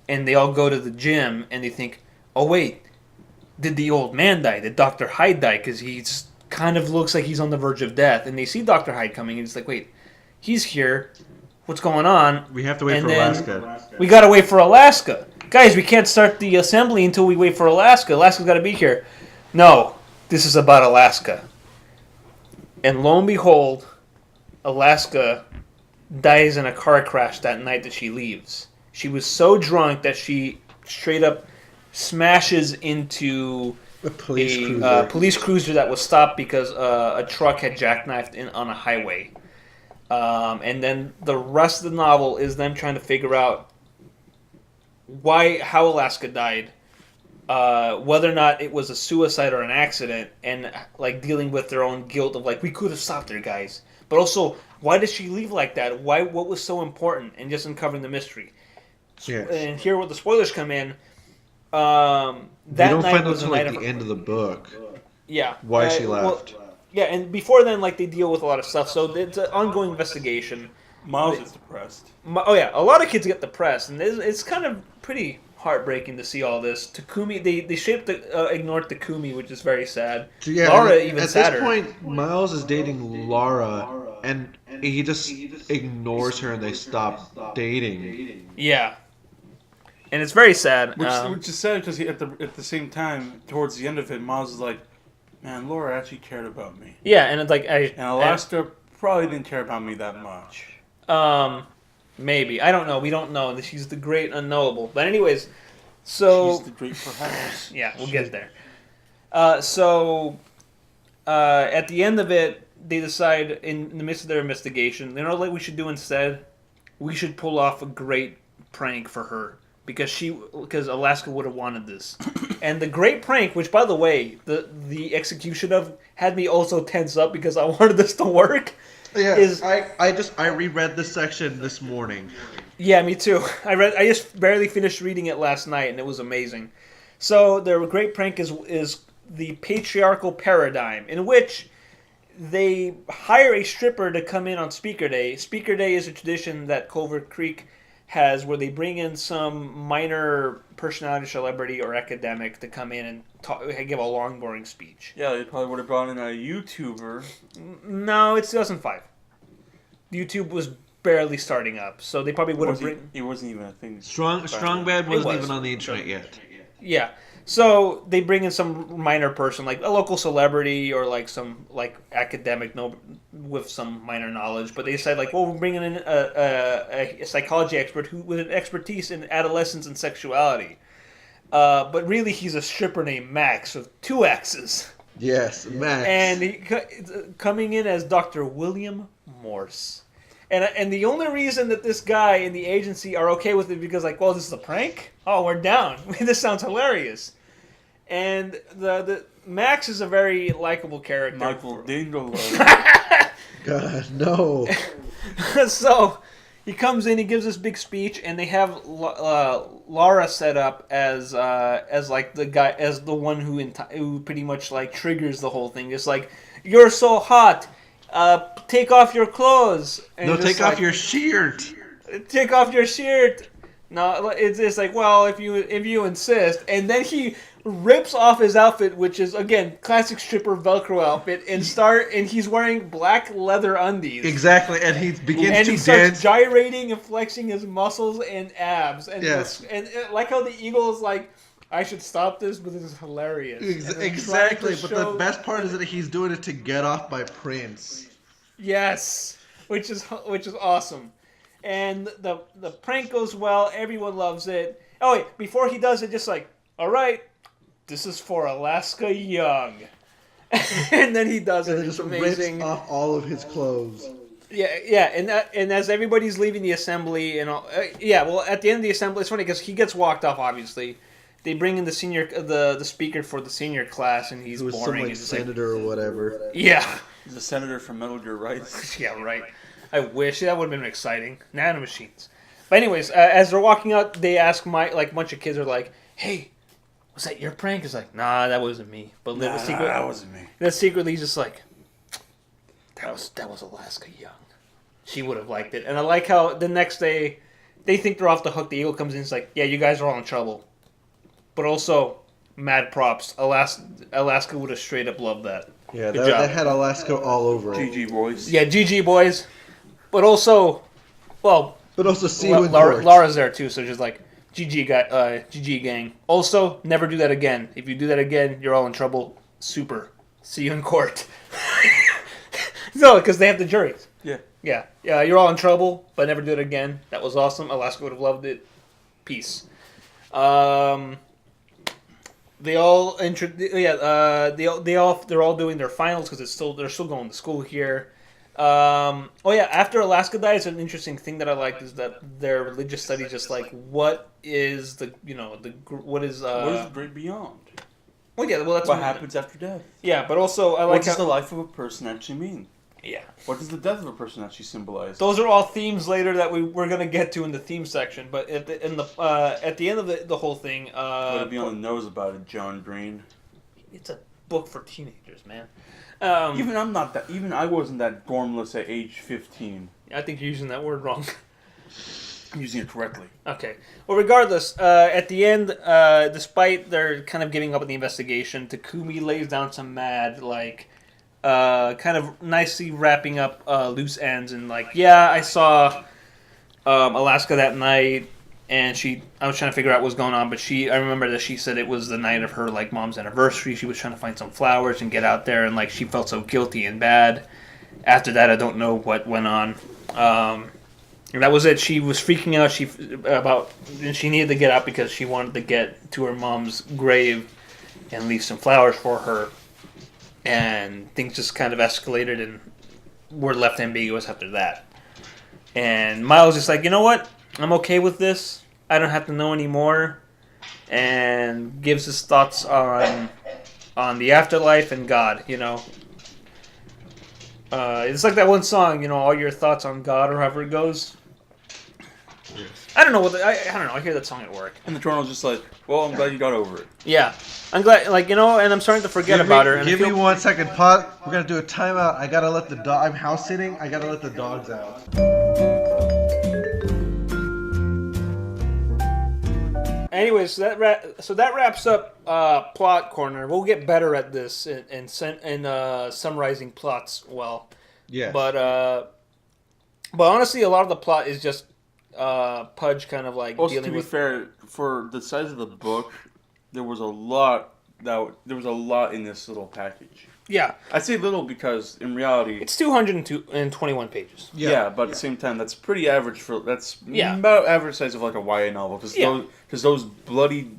And they all go to the gym, and they think, "Oh wait, did the old man die? Did Dr. Hyde die? Because he's kind of looks like he's on the verge of death." And they see Dr. Hyde coming, and it's like, "Wait, he's here. What's going on?" We have to wait for Alaska. We gotta wait for Alaska. Guys, we can't start the assembly until we wait for Alaska. Alaska's got to be here. No, this is about Alaska. And lo and behold, Alaska dies in a car crash that night that she leaves. She was so drunk that she straight up smashes into A police a cruiser. police cruiser that was stopped because a truck had jackknifed in on a highway. And then the rest of the novel is them trying to figure out how Alaska died, whether or not it was a suicide or an accident, and like dealing with their own guilt of like we could have stopped her, guys, but also why did she leave like that? What was so important? And just uncovering the mystery. Yes. And here, where the spoilers come in, You that don't night find out was the until night like of the end of the book yeah why she well, left. yeah, and before then, like they deal with a lot of stuff, so it's an ongoing investigation. Miles is depressed. Oh yeah, a lot of kids get depressed, and it's kind of pretty heartbreaking to see all this. Takumi, they straight ignored Takumi, which is very sad. So, yeah, Laura and even at sadder. this point, Miles is dating Laura, and he just ignores her, and they stop dating. Yeah, and it's very sad. Which is sad because at the same time, towards the end of it, Miles is like, "Man, Laura actually cared about me." Yeah, and it's like And Alaska probably didn't care about me that much. Maybe, I don't know. We don't know. She's the great unknowable. But anyways, so She's the great perhaps. yeah, we'll get there. At the end of it, they decide in the midst of their investigation, you know what we should do instead? We should pull off a great prank for her because Alaska would have wanted this. And the great prank, which by the way, the execution of had me also tense up because I wanted this to work. Yeah, Is I reread this section this morning. Yeah, me too. I just barely finished reading it last night, and it was amazing. So their great prank is the patriarchal paradigm, in which they hire a stripper to come in on Speaker Day. Speaker Day is a tradition that Culver Creek has, where they bring in some minor personality, celebrity, or academic to come in and give a long, boring speech. Yeah, they probably would have brought in a YouTuber. No, it's 2005. YouTube was barely starting up, so they probably would have It wasn't even a thing. Strong Bad was. wasn't even on the internet yet. Yeah. So they bring in some minor person, like a local celebrity or like some like academic with some minor knowledge. But they decide like, well, we're bringing in a psychology expert with an expertise in adolescence and sexuality. But really, he's a stripper named Max with 2 X's. Yes, Max. And coming in as Dr. William Morse. And the only reason that this guy and the agency are okay with it because like, well, this is a prank? Oh, we're down. This sounds hilarious. And the Max is a very likable character. Michael Dingle. God, no. So he comes in, he gives this big speech, and they have Laura set up as like the guy, as the one who pretty much like triggers the whole thing. It's like, you're so hot. Take off your clothes. And No, take off your shirt. Take off your shirt. No, it's like, well, if you insist. And then he rips off his outfit, which is again classic stripper Velcro outfit, and he's wearing black leather undies. Exactly, and he begins to he starts dance. gyrating and flexing his muscles and abs. And Yes. and like how the eagle is like, I should stop this, but this is hilarious. Exactly, but the show- best part is that he's doing it to Get Off by Prince. Yes, which is awesome, and the prank goes well. Everyone loves it. Oh wait, before he does it, just like, all right, this is for Alaska Young, and then he does it. And It's just amazing. rips off all of his clothes. Yeah, and as everybody's leaving the assembly and all, well, at the end of the assembly, it's funny because he gets walked off. Obviously, they bring in the speaker for the senior class, and he's Who was some boring. like It's just like, senator or whatever. yeah. The senator from Metal Gear Rise. Yeah, right. I wish that would have been exciting. Nanomachines. But anyways, as they're walking out, they ask a bunch of kids are like, "Hey, was that your prank?" It's like, "Nah, that wasn't me." But that wasn't me. Then secretly, he's just like, that was Alaska Young. She would have liked it. And I like how the next day, they think they're off the hook. The eagle comes in, and it's like, "Yeah, you guys are all in trouble." But also, mad props. Alaska would have straight up loved that. Yeah, Good job. that had Alaska all over it. GG boys. Yeah, GG boys. But also, well, But also see you in court. Laura's there too, so she's like, GG guy, GG gang. Also, never do that again. If you do that again, you're all in trouble. Super. See you in court. No, because they have the juries. Yeah. Yeah, you're all in trouble, but never do it again. That was awesome. Alaska would have loved it. Peace. They all they're all doing their finals because they're still going to school here. Oh yeah, after Alaska dies, an interesting thing that I liked is that their religious studies just like what is the what is What is the great beyond? well yeah well that's What happens after death? yeah, but also I What like does the life of a person actually mean? yeah, What does the death of a person actually symbolize? those are all themes later that we're gonna get to in the theme section. But at the end of the whole thing, What beyond knows about it, John Green. it's a book for teenagers, man. Even I wasn't that gormless at age 15. I think you're using that word wrong. I'm using it correctly. Okay. Well, regardless, at the end, despite their kind of giving up on the investigation, Takumi lays down some mad, like, kind of nicely wrapping up loose ends and like, yeah, I saw Alaska that night, and I was trying to figure out what was going on, but I remember that she said it was the night of her like mom's anniversary. She was trying to find some flowers and get out there, and like she felt so guilty and bad. After that, I don't know what went on. And that was it. She was freaking out. And she needed to get out because she wanted to get to her mom's grave and leave some flowers for her. And things just kind of escalated and were left ambiguous after that. And Miles is like, you know what? I'm okay with this. I don't have to know anymore. And gives his thoughts on the afterlife and God. It's like that one song. All your thoughts on God or however it goes. I don't know I don't know. I hear that song at work. And the Toronto's just like, well, I'm glad you got over it. Yeah, I'm glad. And I'm starting to forget about her. And Give me 1 second. Pause. We're gonna do a timeout. I gotta let the dog. I'm house sitting. I gotta let the dogs out. Anyways, so that wraps up plot corner. We'll get better at this in summarizing plots well. Yeah. But honestly, a lot of the plot is just Pudge kind of like Also, dealing to be with. fair, for the size of the book, there was a lot in this little package. Yeah, I say little because in reality, it's 221 pages. yeah, but at the same time, that's pretty average that's Yeah. about average size of like a YA novel because those bloody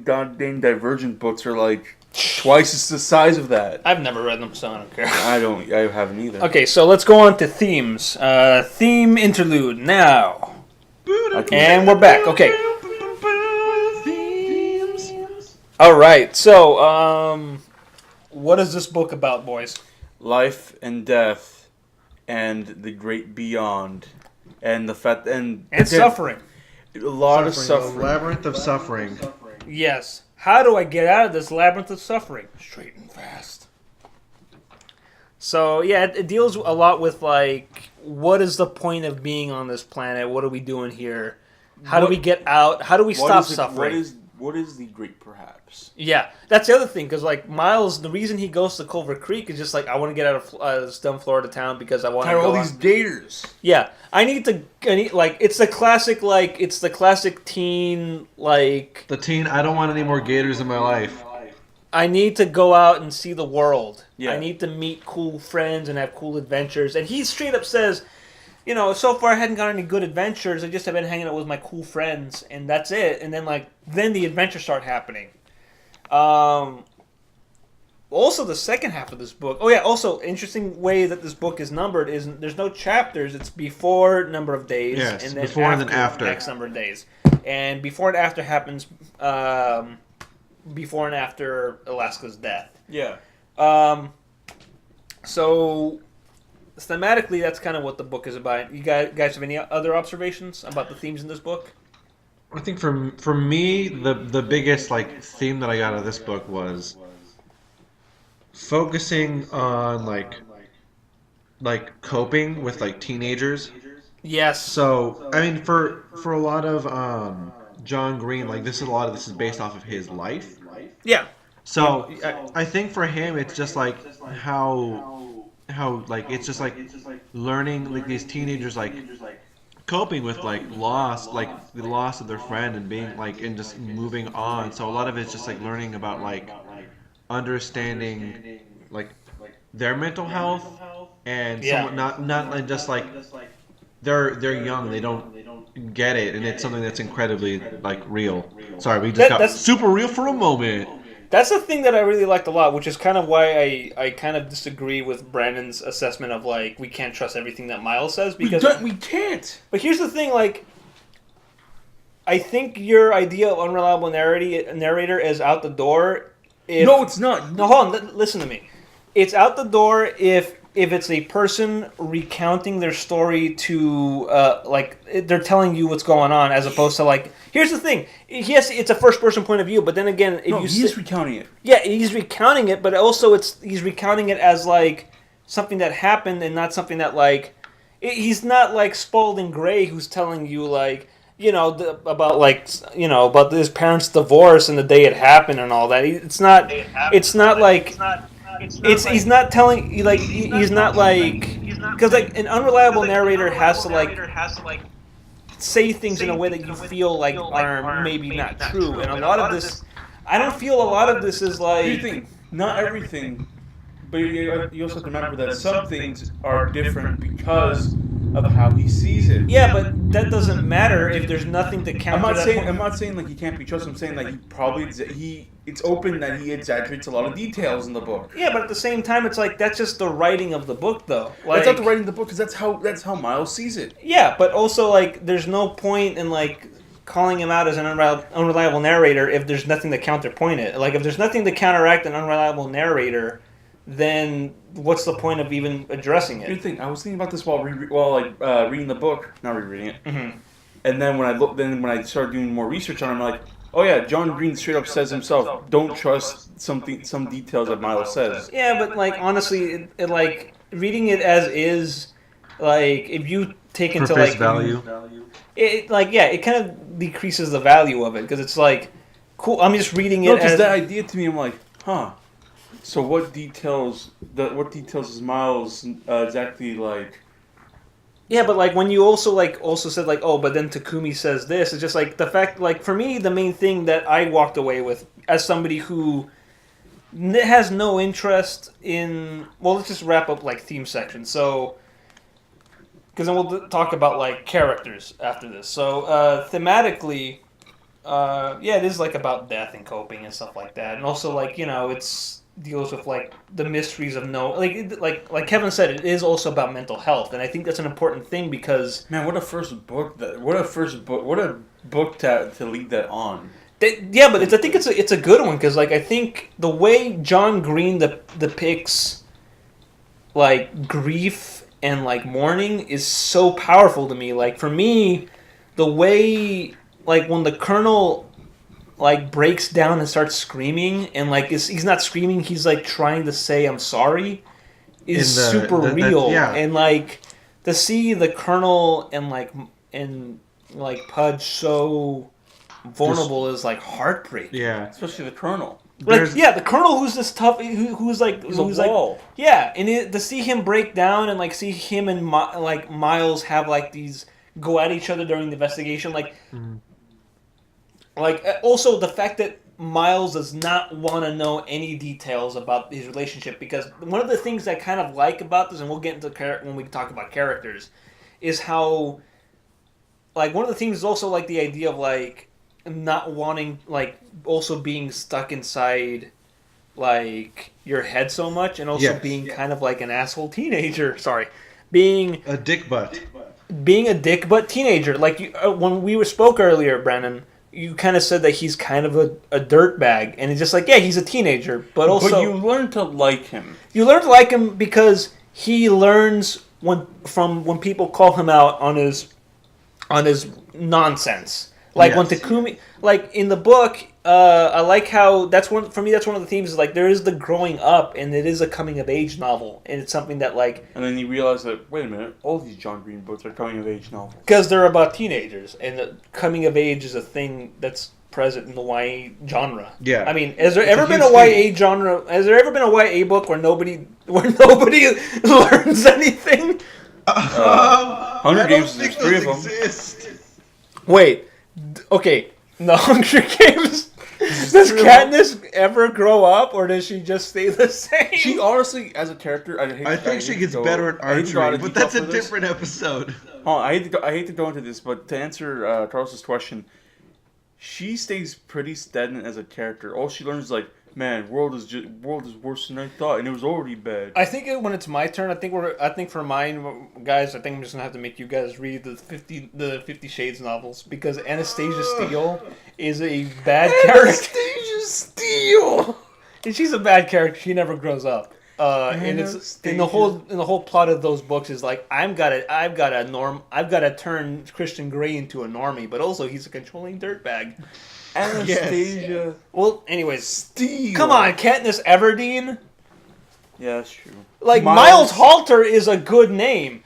goddamn Divergent books are like twice the size of that. I've never read them, so I don't care. I haven't either. Okay, so let's go on to themes. Theme interlude now. And we're back. Okay. All right. So, what is this book about, boys? Life and death, and the great beyond, and the fact and Suffering. A lot of suffering. A labyrinth of suffering. Yes. How do I get out of this labyrinth of suffering? Straight and fast. So, yeah, it deals a lot with, like, what is the point of being on this planet? What are we doing here? How do we get out? How do we stop suffering? What is the great perhaps? Yeah, that's the other thing, because, like, Miles, the reason he goes to Culver Creek is just, like, I want to get out of this dumb Florida town because I want to go all these gators. Yeah, it's the classic teen, like... The teen, I don't want any more gators in my life. I need to go out and see the world. Yeah. I need to meet cool friends and have cool adventures. And he straight up says, so far I hadn't got any good adventures. I just have been hanging out with my cool friends, and that's it. And then the adventures start happening. Also, the second half of this book. Oh yeah. Also, interesting way that this book is numbered is there's no chapters. It's before number of days, Yes, and then before and then after. X number of days. And before and after happens. Before and after Alaska's death. Yeah. So thematically, that's kind of what the book is about. You guys have any other observations about the themes in this book? I think for me, the biggest like theme that I got out of this book was focusing on like coping with like teenagers. Yes. So I mean, for a lot of John Green, like a lot of this is based off of his life. Yeah. So I think for him, it's just like how like it's just like learning like these teenagers like coping with like loss, like the loss of their friend and being like and just moving on. So a lot of it's just like learning about like understanding like their mental health and Yeah. not just like they're young, they don't get it, and it's something that's incredibly like real. Sorry, we just got that's super real for a moment. That's the thing that I really liked a lot, which is kind of why I kind of disagree with Brandon's assessment of like we can't trust everything that Miles says because we can't. But here's the thing, like I think your idea of unreliable narrator is out the door. No, it's not. No, hold on. Listen to me. It's out the door if it's a person recounting their story to like they're telling you what's going on, as opposed to like. Here's the thing. Yes, it's a first person point of view, but then again, if he's recounting it. Yeah, he's recounting it, but also he's recounting it as like something that happened and not something that like he's not like Spalding Gray who's telling you like. About like about his parents' divorce and the day it happened and all that. It's not like he's not telling you like he's not like because like an unreliable narrator has to like say things in a way that you feel like are maybe not true. And a lot of this, I don't feel a lot of this is like not everything, but you also have to remember that some things are different because of how he sees it. Yeah, but that doesn't matter if there's nothing to counter. I'm not saying like he can't be trusted. I'm saying like it's open that he exaggerates a lot of details in the book. Yeah, but at the same time, it's like that's just the writing of the book, though. Like, that's not the writing of the book because that's how Miles sees it. Yeah, but also like there's no point in like calling him out as an unreliable narrator if there's nothing to counterpoint it. Like if there's nothing to counteract an unreliable narrator, then what's the point of even addressing it? Here's the thing. I was thinking about this while reading the book, not rereading it. Mm-hmm. And then when I started doing more research on it, I'm like, oh yeah, John Green straight up says himself, don't trust some details that Miles says. Yeah, but like honestly, it like reading it as is, like if you take into For face like value, it like it kind of decreases the value of it because it's like, cool. I'm just reading it. Because that idea to me, I'm like, huh. So what details is Miles exactly like? Yeah, but like when you also said like, oh, but then Takumi says this, it's just like the fact, like for me, the main thing that I walked away with as somebody who has no interest in, well, let's just wrap up like theme section. So, because then we'll talk about like characters after this. So thematically, it is like about death and coping and stuff like that, and also like it's deals with like the mysteries of like Kevin said, it is also about mental health, and I think that's an important thing because what a book to lead that on. Yeah, but I think it's a good one because like I think the way John Green depicts like grief and like mourning is so powerful to me. Like for me, the way like when the Colonel like breaks down and starts screaming and like he's not screaming, he's like trying to say I'm sorry is super real. And like to see the Colonel and Pudge so vulnerable is like heartbreaking. Yeah, especially the Colonel. Like the Colonel who's this tough who's a wall. Like, yeah, and to see him break down and like see him and Miles have like these go at each other during the investigation like. Mm-hmm. Like, also the fact that Miles does not want to know any details about his relationship, because one of the things I kind of like about this, and we'll get into when we talk about characters, is how, like, one of the things is also, like, the idea of, like, not wanting, like, also being stuck inside, like, your head so much, and also being kind of like an asshole teenager. Sorry. Being... a dick butt. Being a dick butt teenager. Like, when we spoke earlier, Brandon... You kind of said that he's kind of a dirtbag, and it's just like, he's a teenager, but also... But you learn to like him. You learn to like him because he learns when people call him out on his nonsense. Like when Takumi... Like, in the book, I like how... For me, that's one of the themes, is like, there is the growing up, and it is a coming-of-age novel, and it's something that, like... And then you realize that, wait a minute, all these John Green books are coming-of-age novels. Because they're about teenagers, and the coming-of-age is a thing that's present in the YA genre. Yeah. I mean, has there ever been a YA genre... Has there ever been a YA book where nobody learns anything? Hunger Games, there's 3 of them. Exist. Wait. Okay. The Hunger Games... Does Katniss ever grow up, or does she just stay the same? She honestly, as a character, I think she gets better at archery, but that's a different episode. Oh, I hate to go into this, but to answer Carlos's question, she stays pretty stagnant as a character. All she learns is like, man, world is worse than I thought, and it was already bad. I think when it's my turn, I think for mine, guys, I think I'm just gonna have to make you guys read the 50 Shades novels because Anastasia Steele is a bad character. Anastasia Steele. And she's a bad character. She never grows up. And it's in the whole plot of those books is like I've got to turn Christian Grey into a normie, but also he's a controlling dirtbag. Anastasia. Yes. Well, anyways, Steele. Come on, Katniss Everdeen. Yeah, that's true. Like Miles Halter is a good name.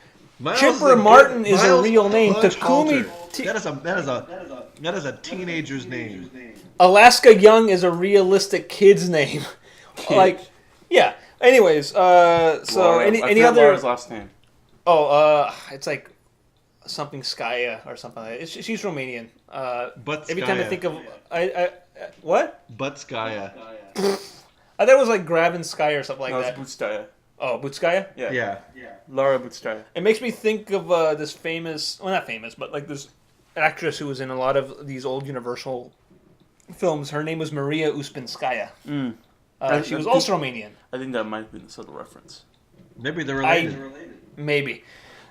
Chipper Martin is a real name. Takumi. That is a teenager's name. Alaska Young is a realistic kid's name. Like, yeah. Anyways, so Laura, any other Laura's last name? Oh, it's like something Skaya or something like that. She's Romanian. But every time I think of what? Butskaya. I thought it was like Gravinskaya or something like that. No, it's Butskaya. Oh, Butskaya? Yeah. Laura Butskaya. It makes me think of this famous, well, not famous, but like this actress who was in a lot of these old Universal films. Her name was Maria Uspinskaya. She was also Romanian. I think that might be a subtle reference. Maybe they're related. Maybe.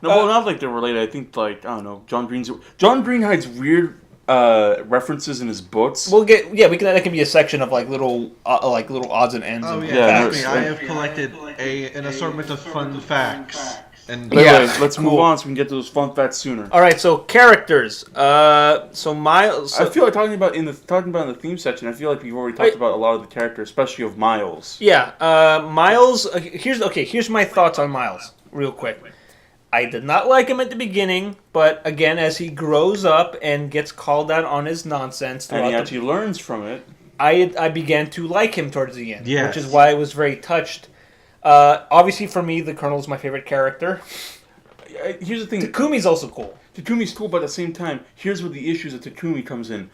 No, well, not like they're related. I think, like, I don't know, John Green hides weird references in his books. That can be a section of like little odds and ends. Oh and yeah, facts. I have collected an assortment of fun facts. And Let's move on so we can get to those fun facts sooner. All right, so characters. So Miles. I feel like talking about in the theme section. I feel like we've already talked about a lot of the characters, especially of Miles. Yeah, Miles. Here's my thoughts on Miles, real quick. I did not like him at the beginning, but again, as he grows up and gets called out on his nonsense, and he actually learns from it, I began to like him towards the end, yes. which is why I was very touched. Obviously, for me, the Colonel's my favorite character. Here's the thing: Takumi's also cool. Takumi's cool, but at the same time, here's where the issues of Takumi comes in.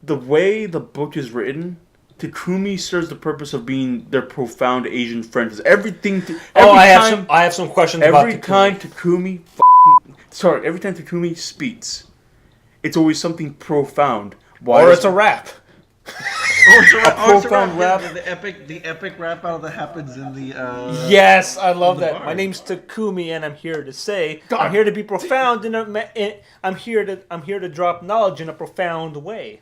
The way the book is written, Takumi serves the purpose of being their profound Asian friend. I have some questions about Takumi. Every time Takumi speaks, it's always something profound. Or it's a rap. profound rap. The epic rap battle that happens in the. Yes, I love that. bar. My name's Takumi, and I'm here to say I'm here to be profound. I'm here to drop knowledge in a profound way.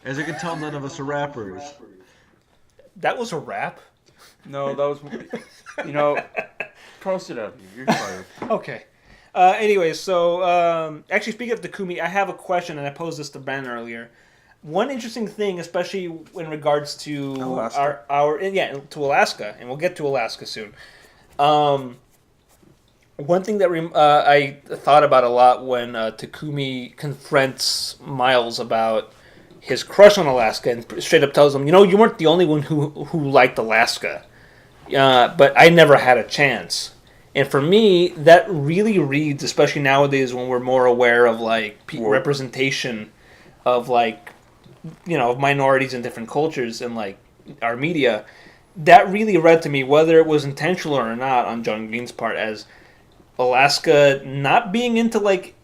As you can tell, none of us are rappers. That was a rap. No, that was. Cross it out here. You're fired. Okay. Anyways, so actually, speaking of Takumi, I have a question, and I posed this to Ben earlier. One interesting thing, especially in regards to Alaska. to Alaska, and we'll get to Alaska soon. One thing that I thought about a lot when Takumi confronts Miles about his crush on Alaska and straight up tells him, you weren't the only one who liked Alaska, but I never had a chance. And for me, that really reads, especially nowadays when we're more aware of like representation of like, of minorities in different cultures and like our media, that really read to me, whether it was intentional or not on John Green's part, as Alaska not being into like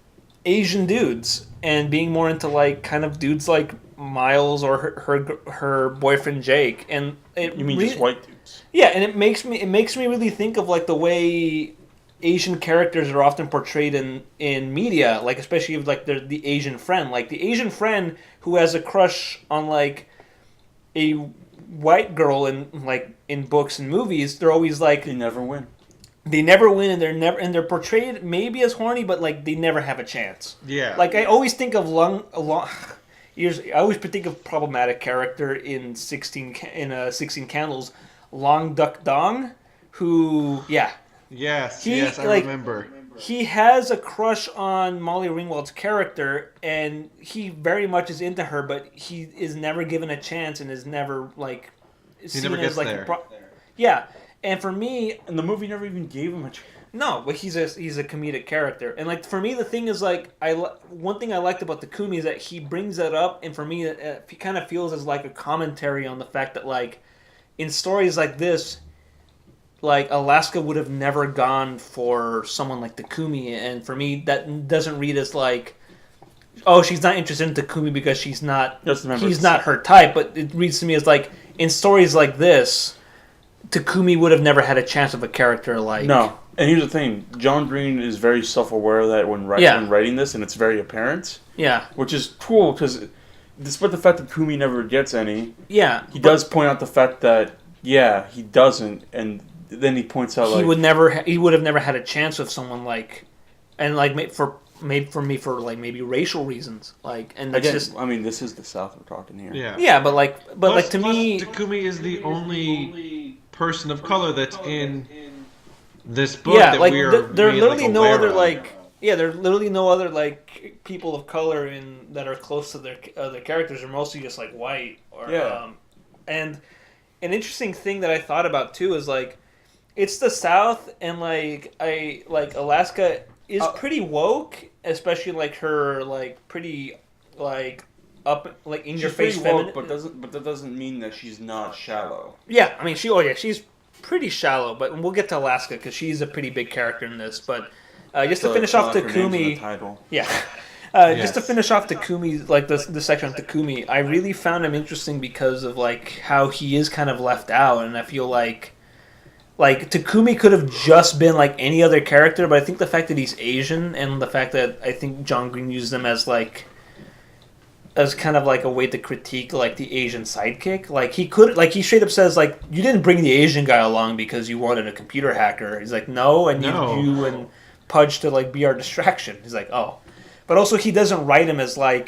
Asian dudes and being more into like kind of dudes like Miles or her boyfriend Jake. And You mean just white dudes? Yeah, and it makes me really think of like the way Asian characters are often portrayed in media, like especially like the Asian friend, like the Asian friend who has a crush on like a white girl in books and movies. They're always like they never win. They never win, and they're portrayed maybe as horny, but like they never have a chance. Yeah. Like I always think of I always think of problematic character in 16 Candles, Long Duck Dong, who Yes, I remember. He has a crush on Molly Ringwald's character, and he very much is into her, but he is never given a chance and is never like He never gets there. Yeah, And for me, And the movie never even gave him a chance. no, but he's a comedic character, and like for me, the thing is like one thing I liked about Takumi is that he brings that up, and for me, it kind of feels as like a commentary on the fact that like in stories like this, like Alaska would have never gone for someone like Takumi, and for me, that doesn't read as like, oh, she's not interested in Takumi because he's not her type, but it reads to me as like in stories like this, Takumi would have never had a chance of a character like No. And here's the thing, John Green is very self-aware of that when writing this, and it's very apparent. Yeah. Which is cool, because despite the fact that Kumi never gets any, yeah, he does point out the fact that, yeah, he doesn't, and then he points out, he would have never had a chance with someone like, and like for maybe racial reasons, like, and that's again, just, I mean, this is the South we're talking here. Yeah, but to me, Takumi is the only person of color that's in this book yeah, that like we are there are literally no other of. like, yeah, there are literally no other like people of color that are close to their characters. They're mostly just like white or and an interesting thing that I thought about too is like it's the South, and like Alaska is pretty woke, especially like her like pretty like up like in your face feminine, but that doesn't mean that she's not shallow. Yeah, I mean she's pretty shallow, but we'll get to Alaska because she's a pretty big character in this. But just to finish off Takumi, just to finish off Takumi, like the section on Takumi, I really found him interesting because of like how he is kind of left out, and I feel like Takumi could have just been like any other character, but I think the fact that he's Asian and the fact that I think John Green used him as kind of like a way to critique like the Asian sidekick. Like he straight up says like, you didn't bring the Asian guy along because you wanted a computer hacker. He's like, no, I needed you and Pudge to like be our distraction. He's like, oh, but also he doesn't write him as your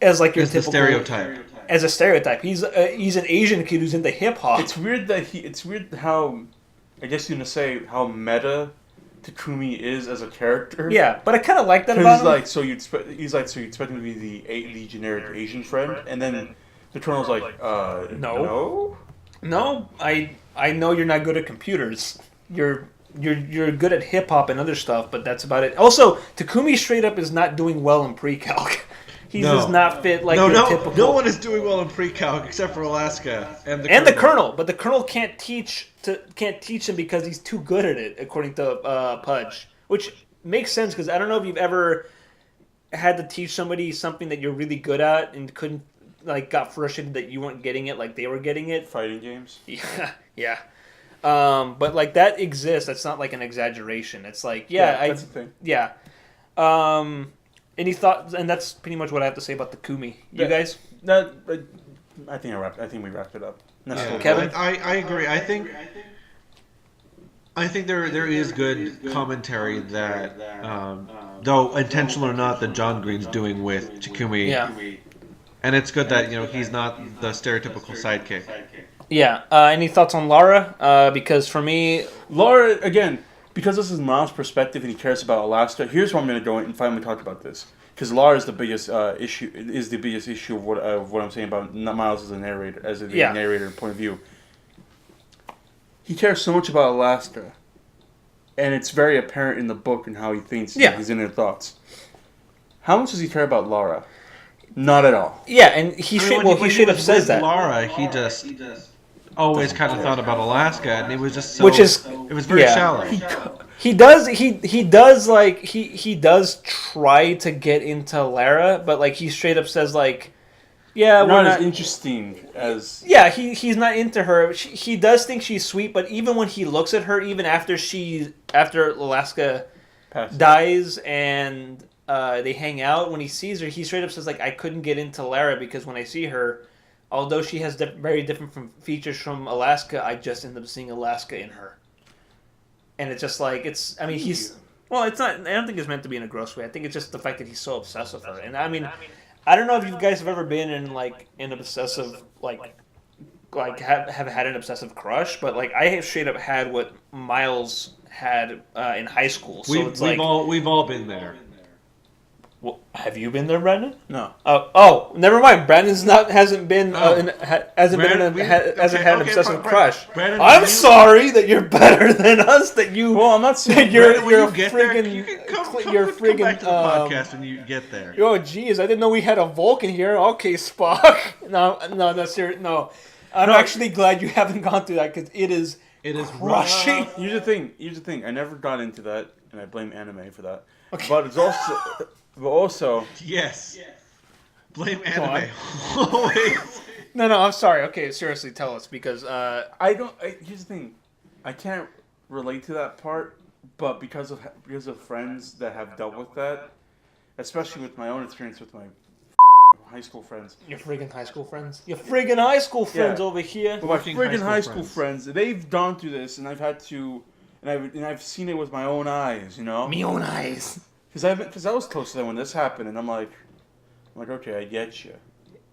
typical stereotype. As a stereotype. He's an Asian kid who's into hip hop. It's weird how, I guess you're gonna say how meta Takumi is as a character. Yeah, but I kind of like that about him. He's like, so you expect him to be the generic Asian friend, and then the Colonel's like, no. I know you're not good at computers. You're good at hip hop and other stuff, but that's about it. Also, Takumi straight up is not doing well in pre-calc. He does not fit like your typical. No one is doing well in pre-calc except for Alaska and the Colonel. But the Colonel can't teach him because he's too good at it, according to Pudge, which makes sense because I don't know if you've ever had to teach somebody something that you're really good at and couldn't got frustrated that you weren't getting it like they were getting it. Fighting games. Yeah. But like that exists. That's not like an exaggeration. It's like that's the thing. Yeah. Any thoughts? And that's pretty much what I have to say about Takumi. You guys? I think we wrapped it up. Kevin? I agree. I think there is good commentary that, though intentional or not, that John Green's doing with Takumi. Yeah. And it's good that he's not the stereotypical sidekick. Yeah. Any thoughts on Lara? Because for me, Lara again. Because this is Miles' perspective and he cares about Alaska, here's where I'm going to go and finally talk about this. Because Lara is the biggest issue of what I'm saying about Miles as a narrator, narrator point of view. He cares so much about Alaska, and it's very apparent in the book and how he thinks. Yeah. His inner thoughts. How much does he care about Lara? Not at all. Yeah, and he should have said that. Lara, he just always kind of thought about Alaska, and it was just it was very shallow. He does try to get into Lara, but like he straight up says like, yeah, not as interesting as he's not into her. He does think she's sweet, but even when he looks at her, even after Alaska dies and they hang out, when he sees her, he straight up says like, I couldn't get into Lara because when I see her, although she has very different features from Alaska, I just end up seeing Alaska in her. And it's just like, it's not, I don't think it's meant to be in a gross way. I think it's just the fact that he's so obsessed with her. And I mean, I don't know if you guys have ever been in like an obsessive, have had an obsessive crush, but like I have straight up had what Miles had in high school. So we've all been there. Well, have you been there, Brandon? No. Oh, never mind. Brandon's hasn't been Oh. hasn't had an obsessive crush. Brandon, I'm sorry that you're better than us. That you. Well, I'm not saying you're Brandon, when you're you get friggin' there, you can come you're back friggin' to the podcast when you get there. Oh, geez, I didn't know we had a Vulcan here. Okay, Spock. No, that's serious. No, I'm actually glad you haven't gone through that because it is crushing. Here's the thing. I never got into that, and I blame anime for that. Okay. But also. Yes. Blame anime. Always. No, I'm sorry. Okay, seriously, tell us because Here's the thing. I can't relate to that part, but because of friends that have dealt with that, especially with my own experience with my high school friends. Your friggin' high school friends. Your friggin' high school friends over here. But my friggin' high school friends, they've gone through this, and I've had to, and I've seen it with my own eyes, you know. Me own eyes. Because I was close to them when this happened, and I'm like, okay, I get you.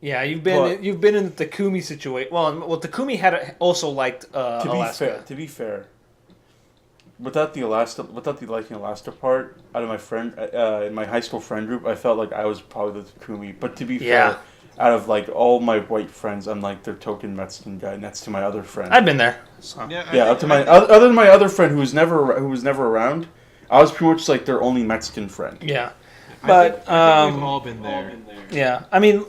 Yeah, you've been in the Takumi situation. Well, Takumi had also liked Alaska. To be fair, without the liking Alaska part, out of my friend in my high school friend group, I felt like I was probably the Takumi. But to be fair, out of like all my white friends, I'm like their token Mexican guy next to my other friend. I've been there. So. Other than my other friend who was never around, I was pretty much like their only Mexican friend. Yeah, but I think we've all been there. Yeah, I mean,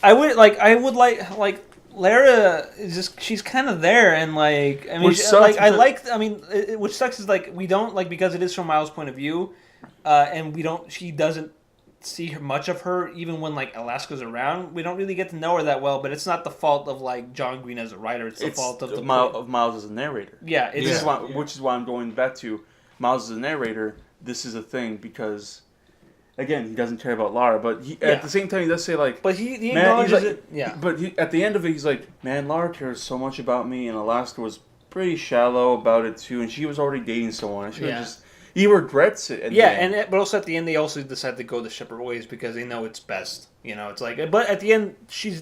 I would like Lara is just she's kind of there and like I mean which sucks is like we don't like because it is from Miles' point of view, and she doesn't see much of her even when like Alaska's around. We don't really get to know her that well, but it's not the fault of like John Green as a writer. It's the fault of Miles as a narrator. Yeah, which is why I'm going back to Miles as a narrator. This is a thing because. Again, he doesn't care about Lara, but at the same time he does say like. But he acknowledges it. Yeah. But at the end of it, he's like, "Man, Lara cares so much about me, and Alaska was pretty shallow about it too, and she was already dating someone. He regrets it." But also at the end, they also decide to go the separate ways because they know it's best. You know, it's like. But at the end,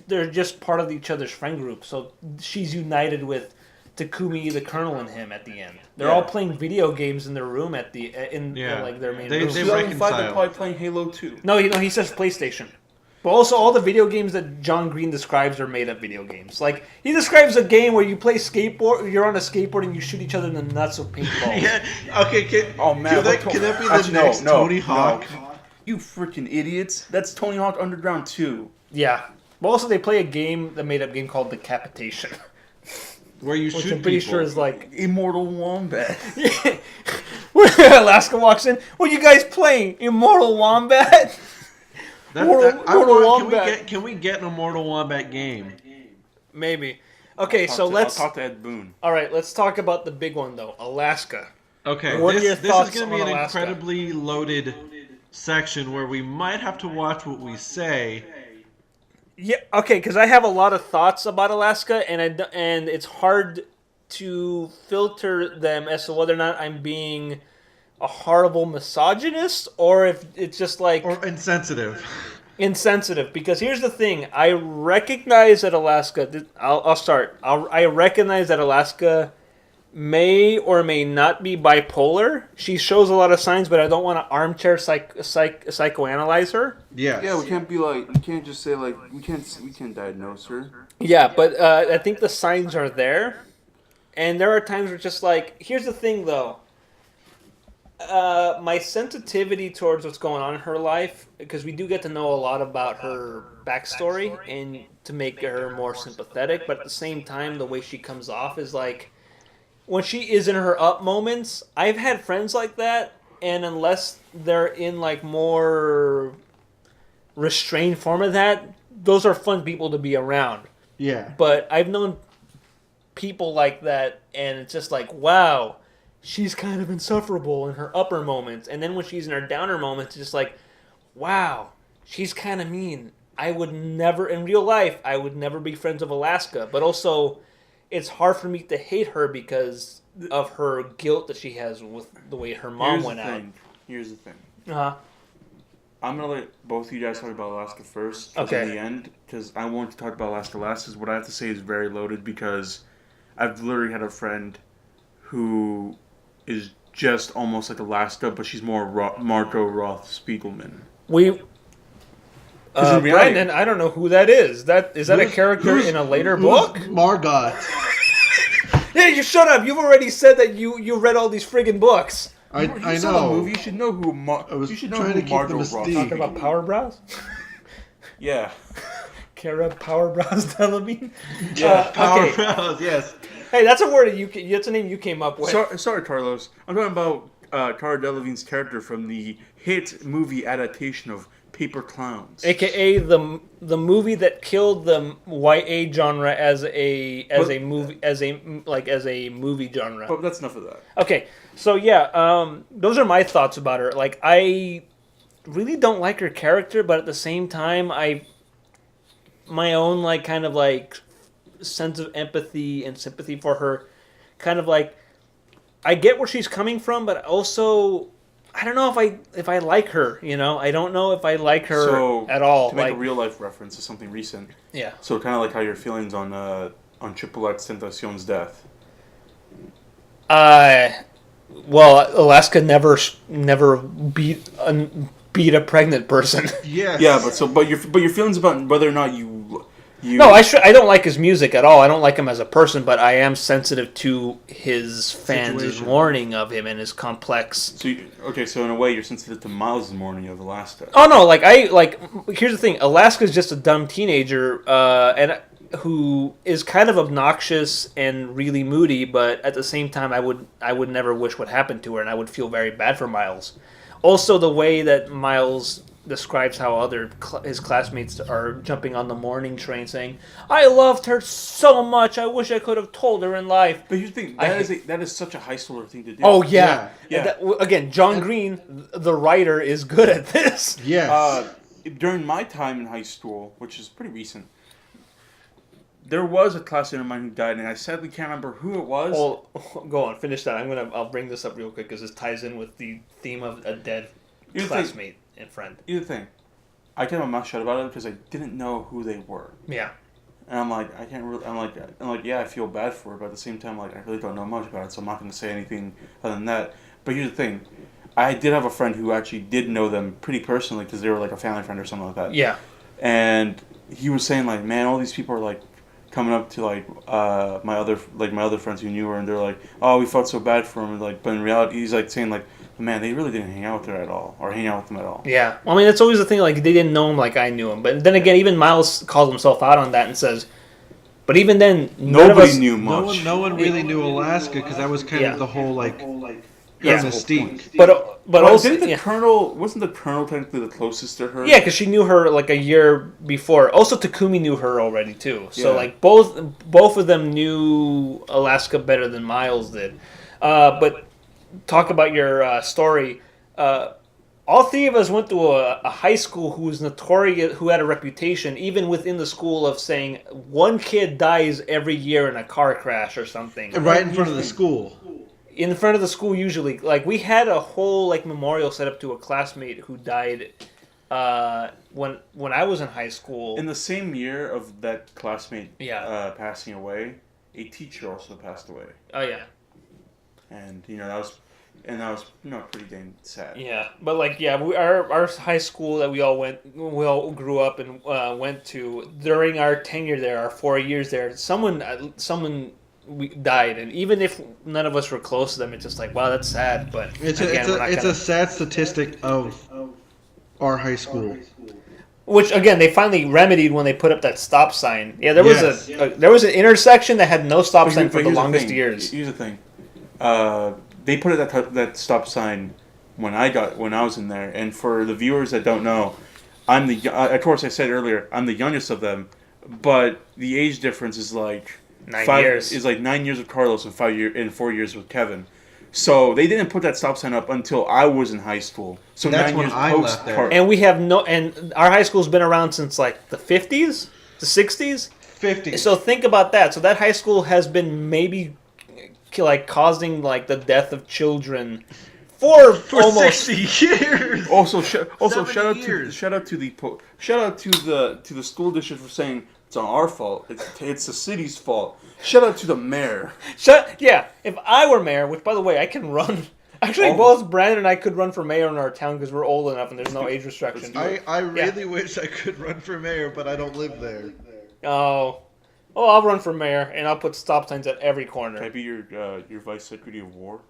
they're just part of each other's friend group, so she's united with Takumi, the Colonel, and him at the end. They're all playing video games in their room like their main room. They reconcile. They're probably playing Halo 2. No, he says PlayStation. But also, all the video games that John Green describes are made-up video games. Like, he describes a game where you play skateboard, you're on a skateboard and you shoot each other in the nuts with paintballs. Okay, can that be the next Tony Hawk? No. You freaking idiots. That's Tony Hawk Underground 2. Yeah. But also, they play a made-up game called Decapitation. Where you shoot I'm pretty people. sure is like Immortal Wombat. Alaska walks in. What are you guys playing? Immortal Wombat? Can we get an Immortal Wombat game? Maybe. Okay, I'll talk to Ed Boon. All right, let's talk about the big one though, Alaska. Okay, this is going to be an incredibly loaded section where we might have to watch what we say. Yeah, okay, because I have a lot of thoughts about Alaska, and it's hard to filter them as to whether or not I'm being a horrible misogynist or if it's just like... Or insensitive. Insensitive, because here's the thing. I recognize that Alaska... I'll start. I recognize that Alaska may or may not be bipolar. She shows a lot of signs, but I don't want to armchair psychoanalyze her. Yeah, we can't just say like we can't diagnose her. Yeah, but I think the signs are there, and there are times where just like here's the thing though. My sensitivity towards what's going on in her life, because we do get to know a lot about her backstory, and to make her more sympathetic, but at the same time, the way she comes off is like. When she is in her up moments, I've had friends like that, and unless they're in like more restrained form of that, those are fun people to be around. Yeah. But I've known people like that, and it's just like, wow, she's kind of insufferable in her upper moments, and then when she's in her downer moments, it's just like, wow, she's kind of mean. I would never, in real life, I would never be friends with Alaska, but also... It's hard for me to hate her because of her guilt that she has with the way her mom went out. Here's the thing. Uh-huh. I'm going to let both of you guys talk about Alaska first. Okay. In the end, because I want to talk about Alaska last, is what I have to say is very loaded because I've literally had a friend who is just almost like Alaska, but she's more Margot Roth Spiegelman. in reality- Brandon, I don't know who that is. Is that a character in a later book? Margot. Yeah, you shut up. You've already said that you read all these friggin' books. I You saw know. the movie. You should know who. You should know trying who to keep Margot the Ross. mystique. Talking about Power Brows? Yeah. Cara Power Brows Delevingne? Power okay. Brows, yes. Hey, that's a word that's a name you came up with. Sorry, Carlos. I'm talking about Cara Delevingne's character from the hit movie adaptation of Paper Clowns. AKA the movie that killed the YA genre as a movie genre. But that's enough of that. Okay, so yeah, those are my thoughts about her. Like, I really don't like her character, but at the same time, my own like kind of like sense of empathy and sympathy for her, kind of like, I get where she's coming from, but also I don't know if I like her. You know, I don't know if I like her at all. To make like, a real life reference to something recent. yeah. So kind of like how your feelings on Triple X Tentacion's death. Well, Alaska never beat a pregnant person. Yes. Yeah, but your feelings about whether or not you No, I don't like his music at all. I don't like him as a person, but I am sensitive to his fans' Situation. mourning of him and his complex. So in a way you're sensitive to Miles' mourning of Alaska. Oh no, here's the thing. Alaska's just a dumb teenager, and who is kind of obnoxious and really moody, but at the same time, I would never wish what happened to her, and I would feel very bad for Miles. Also, the way that Miles describes how his classmates are jumping on the morning train saying, "I loved her so much, I wish I could have told her in life." But here's the thing, that is such a high schooler thing to do. Oh yeah. Yeah. Again, John Green, the writer, is good at this. Yes. During my time in high school, which is pretty recent, there was a classmate of mine who died, and I sadly can't remember who it was. Well, go on, finish that. I'll bring this up real quick because this ties in with the theme of a dead classmate and friend. Here's the thing, I kept my mouth shut about it because I didn't know who they were. Yeah. And I'm like, I can't really. I'm like, yeah, I feel bad for her, but at the same time, like, I really don't know much about it, so I'm not going to say anything other than that. But here's the thing, I did have a friend who actually did know them pretty personally because they were like a family friend or something like that. Yeah. And he was saying like, man, all these people are like coming up to like my other friends who knew her, and they're like, oh, we felt so bad for him, and like, but in reality, he's like saying like, man, they really didn't hang out with her at all, or hang out with them at all. Yeah. Well, I mean, that's always the thing. Like, they didn't know him like I knew him. But then again, even Miles calls himself out on that and says, but even then, Nobody knew much. No one really knew Alaska because that was kind of the whole mystique. But also, didn't the Colonel wasn't the Colonel technically the closest to her? Yeah, because she knew her like a year before. Also, Takumi knew her already too. So Yeah. like both of them knew Alaska better than Miles did. But talk about your story. All three of us went to a high school who was notorious, who had a reputation, even within the school, of saying one kid dies every year in a car crash or something. Right in front of the school. In front of the school, usually. Like, we had a whole like memorial set up to a classmate who died when I was in high school. In the same year of that classmate passing away, a teacher also passed away. Oh yeah. And that was pretty dang sad. Yeah, but our high school that we all grew up and went to, during our tenure there, our 4 years there, someone died, and even if none of us were close to them, it's just like, wow, that's sad. But It's a sad statistic of our high school. Which again, they finally remedied when they put up that stop sign. Yeah, there was an intersection that had no stop sign for the longest years. Here's the thing. They put that stop sign when I was in there, and for the viewers that don't know, of course I said earlier, I'm the youngest of them, but the age difference is like 9 years. Is like 9 years with Carlos and 4 years with Kevin. So they didn't put that stop sign up until I was in high school. So That's 9 when years I post left there. And we have and our high school's been around since like the 50s, the 60s. 50. So think about that. So that high school has been maybe like causing like the death of children for almost 60 years. Also, shout out years. to the school district for saying it's on our fault. It's the city's fault. Shout out to the mayor. Yeah, if I were mayor, which by the way I can run Actually, both Brandon and I could run for mayor in our town because we're old enough and there's no age restriction. I really wish I could run for mayor, but I don't live there. Oh, I'll run for mayor and I'll put stop signs at every corner. Can I be your vice secretary of war?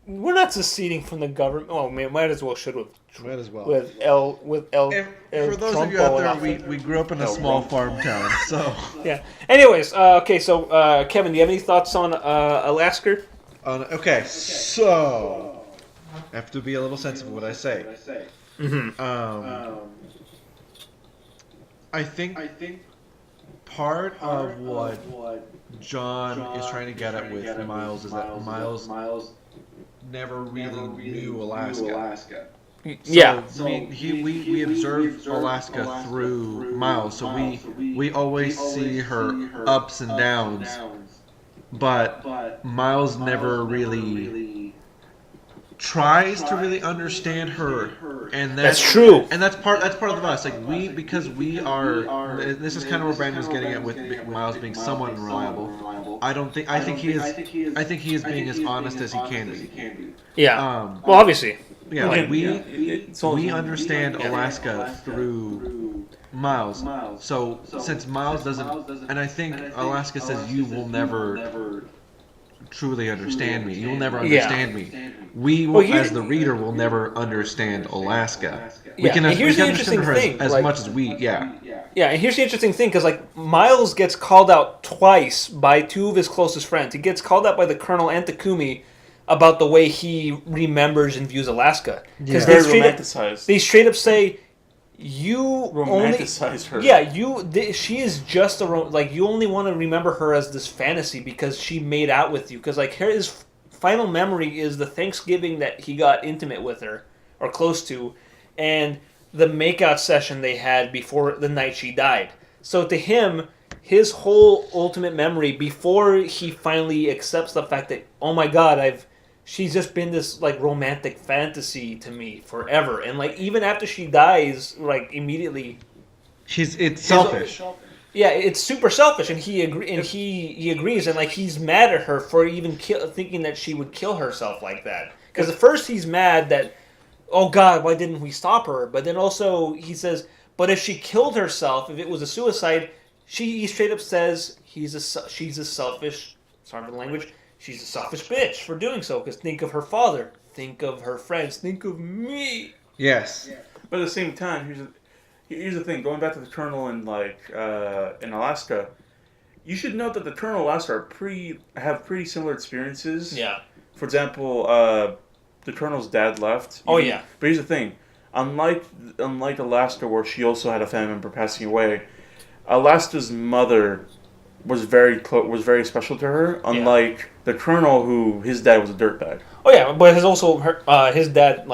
We're not seceding from the government. Oh man, might as well should with Might as well. with For those of you out there, we grew up in a small farm town, so. Yeah. Anyways, okay, so Kevin, do you have any thoughts on Alaska? Okay, so I have to be a little sensitive what I say. Mm-hmm. I think part of what John is trying to get at with Miles is that Miles never really knew Alaska. Yeah. So we observe Alaska through Miles, so we always see her ups and downs, but Miles never really tries to really understand her, and That's true. And that's part of the vice. Like because we are. This is kind of where Brandon was getting at with Miles being somewhat unreliable. I think he is being as honest as he can be. Yeah. Well, obviously. Yeah, like Again, we understand Alaska through Miles. So since Miles doesn't, and I think Alaska says you will never truly understand me. You will never understand me. We will, as the reader, will never understand Alaska. We can understand her as much as we. Yeah. Yeah, and here's the interesting thing, because like Miles gets called out twice by two of his closest friends. He gets called out by the Colonel and Takumi about the way he remembers and views Alaska. Because they romanticized. They straight up say, "You romanticize her." Yeah, she is just you only want to remember her as this fantasy because she made out with you. Because like his final memory is the Thanksgiving that he got intimate with her or close to, and the makeout session they had before the night she died. So to him, his whole ultimate memory before he finally accepts the fact that, oh my God, she's just been this like romantic fantasy to me forever, and like even after she dies, like immediately, it's selfish. Yeah, it's super selfish, and he agrees, and like he's mad at her for even thinking that she would kill herself like that. Because at first he's mad that, oh God, why didn't we stop her? But then also he says, but if she killed herself, if it was a suicide, he straight up says she's a selfish, sorry for the language, she's a selfish bitch for doing so. Because think of her father, think of her friends, think of me. Yes. But at the same time, here's the thing. Going back to the Colonel in in Alaska, you should note that the Colonel and Alaska have pretty similar experiences. Yeah. For example, the Colonel's dad left. Oh yeah. But here's the thing. Unlike Alaska, where she also had a family member passing away, Alaska's mother was very special to her. Unlike the Colonel, who his dad was a dirtbag. Oh yeah, but his dad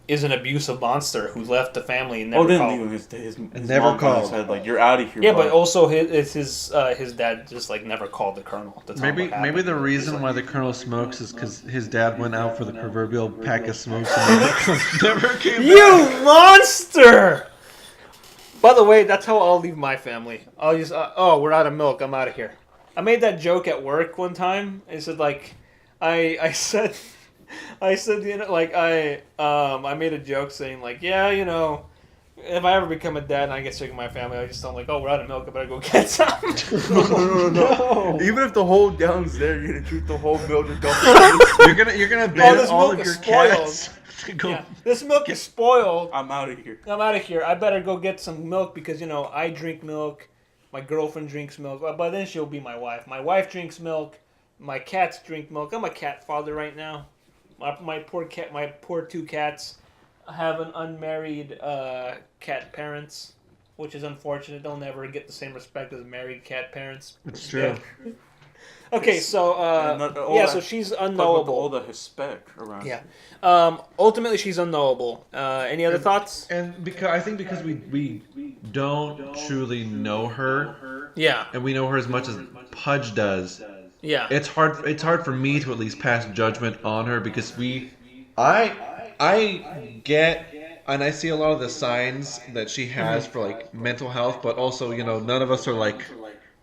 is an abusive monster who left the family and never called. His never mom called. Said like, you're out of here. Yeah, bud. but also his dad just like never called the Colonel. That's Maybe the reason why the Colonel smokes is because his dad went out for the proverbial pack of smokes and never came back. You monster! By the way, that's how I'll leave my family. I'll just we're out of milk. I'm out of here. I made that joke at work one time. I said like, I said, I made a joke saying like, yeah, if I ever become a dad and I get sick of my family, I just tell them like, oh, we're out of milk. I better go get some. No. Even if the whole down's there, you're gonna drink the whole milk and dump You're gonna ban all of your cats. Yeah, this milk is spoiled. I'm out of here. I better go get some milk because I drink milk. My girlfriend drinks milk. By then she'll be my wife. My wife drinks milk. My cats drink milk. I'm a cat father right now. My poor two cats have an unmarried cat parents, which is unfortunate. They'll never get the same respect as married cat parents. It's true. Okay, so so she's unknowable. All the respect around. Yeah. Ultimately, she's unknowable. Any other thoughts? And because we don't truly know her. Yeah. And we know her as much as Pudge does. Yeah. It's hard for me to at least pass judgment on her because I get and I see a lot of the signs that she has for like mental health, but also none of us are like,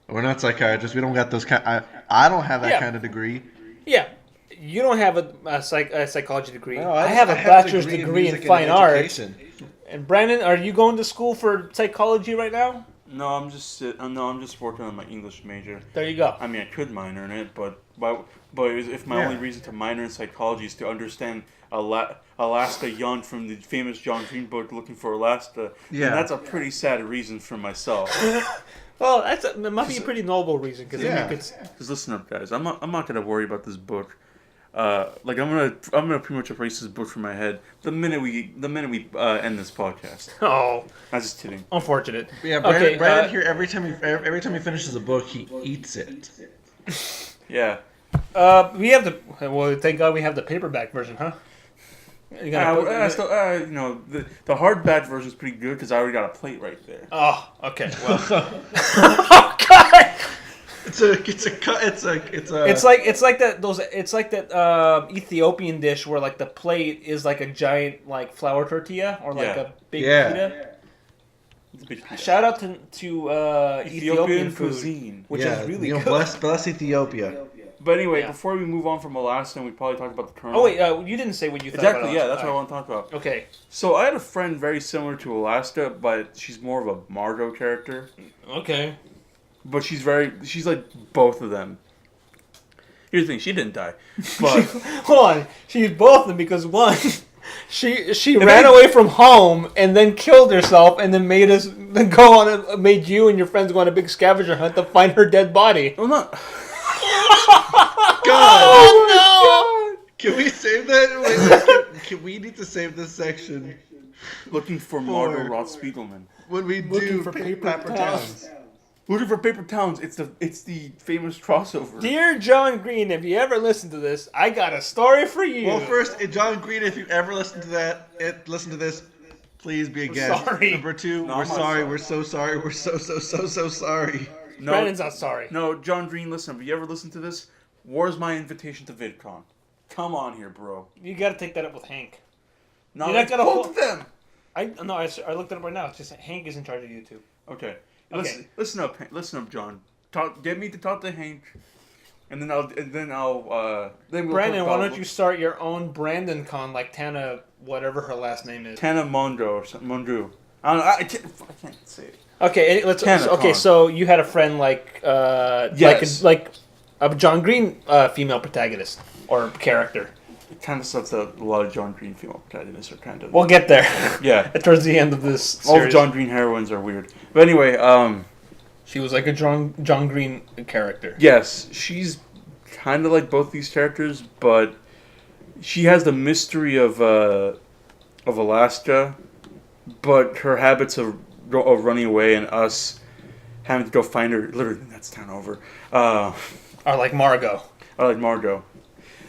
we're not psychiatrists. We don't got those kind. I don't have that kind of degree. Yeah. You don't have a psychology degree. No, I have a bachelor's degree in music fine and arts. education. And Brandon, are you going to school for psychology right now? No, I'm just working on my English major. There you go. I mean, I could minor in it, but if my only reason to minor in psychology is to understand Alaska Young from the famous John Green book, Looking for Alaska, then that's a pretty sad reason for myself. Well, it must be a pretty noble reason because Because listen up, guys. I'm not gonna worry about this book. I'm gonna pretty much erase this book from my head the minute we end this podcast. Oh, I'm just kidding. unfortunate. Yeah, Brandon here every time he finishes a book, he eats it. Yeah. We have the thank God we have the paperback version, huh? The hardback version is pretty good because I already got a plate right there. Oh, okay. Well, oh God. It's like that Ethiopian dish where like the plate is like a giant like flour tortilla or like a big pita. It's a big pita. Shout out to Ethiopian food, cuisine, which is really good. Bless Ethiopia. But anyway, before we move on from Alaska, we probably talked about the Colonel. Oh wait, you didn't say what you thought. Exactly. About That's what I want to talk about. Okay. So I had a friend very similar to Alaska, but she's more of a Margot character. Okay. But she's like both of them. Here's the thing, she didn't die. But hold on, she's both of them because one, she ran away from home and then killed herself and then made you and your friends go on a big scavenger hunt to find her dead body. well, not. God. Oh no! Can we save that? Wait, we need to save this section Looking for Margot Roth Spiegelman. when we Looking do for paper towns. Looking for Paper Towns. It's the famous crossover. Dear John Green, if you ever listen to this, I got a story for you. Well, first, John Green, if you ever listen to this, please be a guest. sorry. Number two, No, we're I'm not sorry. sorry. We're so sorry. We're so sorry. No, Brandon's not sorry. No, John Green, listen. If you ever listen to this, where's my invitation to VidCon? Come on here, bro. You got to take that up with Hank. No, You're not gonna both of them. I looked it up right now. It's just Hank is in charge of YouTube. Okay. Okay. Listen up, John. Get me to talk to Hank, and then we'll Brandon, talk why about don't you start your own Brandon Con like Tana, whatever her last name is? Tana Mondro or something. Mondru. I can't say it. Okay, TanaCon. So you had a friend like Yes. like a John Green female protagonist or character. It kind of sets a lot of John Green female protagonists are kind of. We'll get there. Yeah. Towards the end of this series. All the John Green heroines are weird. But anyway, She was like a John Green character. yes, she's kind of like both these characters, but she has the mystery of Alaska, but her habits of running away and us having to go find her. Literally, that's town over. Or like Margot. I like Margot.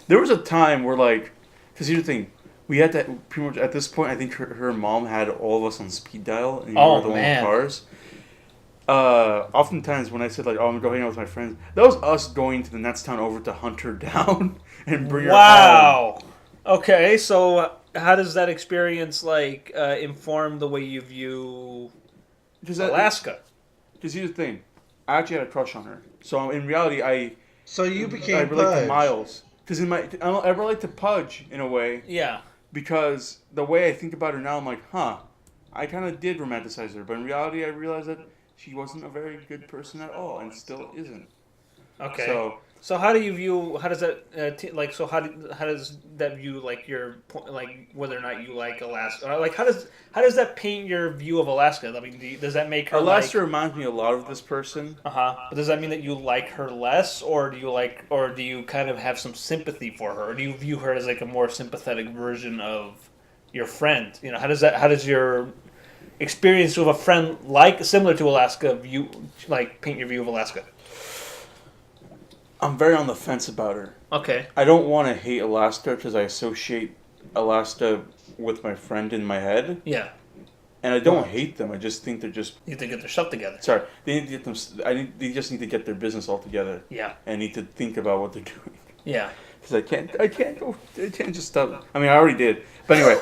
There was a time where, like, because here's the thing, we had that pretty much at this point. I think her mom had all of us on speed dial, and we were the one with cars. Oftentimes when I said like, "Oh, I'm gonna go hang out with my friends," that was us going to the next town over to hunt her down and bring her home. Wow. Okay, so how does that experience like inform the way you view Alaska? Because here's the thing, I actually had a crush on her. So in reality, So you became I relate to Pudge. Miles. Because I relate to Pudge in a way. Yeah. Because the way I think about her now, I'm like, I kind of did romanticize her, but in reality, I realized that she wasn't a very good person at all, and still isn't. Okay. So how do you view? How does that how does that view like your like whether or not you like Alaska? Or, like how does that paint your view of Alaska? I mean, does that make her Alaska reminds me a lot of this person. But does that mean that you like her less, or do you kind of have some sympathy for her, or do you view her as like a more sympathetic version of your friend? You know, how does your experience with a friend similar to Alaska paint your view of Alaska? I'm very on the fence about her. Okay. I don't want to hate Alaska because I associate Alaska with my friend in my head. Yeah. And I don't hate them. I just think they're just. You need to get their stuff together. Sorry, they need to get them. They just need to get their business all together. Yeah. And need to think about what they're doing. Yeah. Because I can't just stop. I mean, I already did. But anyway,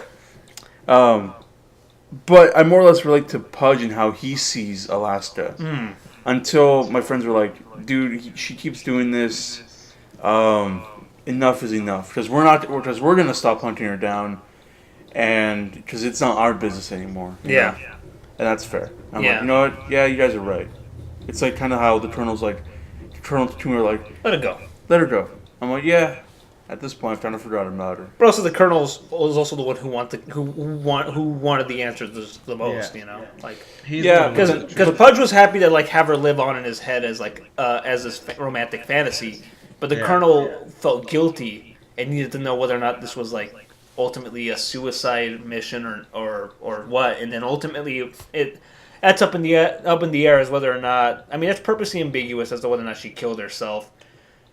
but I more or less relate to Pudge and how he sees Alaska. Until my friends were like, dude, she keeps doing this. enough is enough because we're gonna stop hunting her down, and because it's not our business anymore. you know? And that's fair. I'm like, you know what? Yeah, you guys are right. It's like kind of how the Colonel and Toomey are like, Let it go. let her go. I'm like, yeah. At this point, I'm trying to figure out about her. But also, the Colonel was also the one who wanted the answers the most. Yeah. You know, like Yeah, because Pudge was happy to like have her live on in his head as like as this romantic fantasy, but the Colonel felt guilty and needed to know whether or not this was like ultimately a suicide mission or what, and then ultimately that's up in the air as whether or not. I mean, that's purposely ambiguous as to whether or not she killed herself.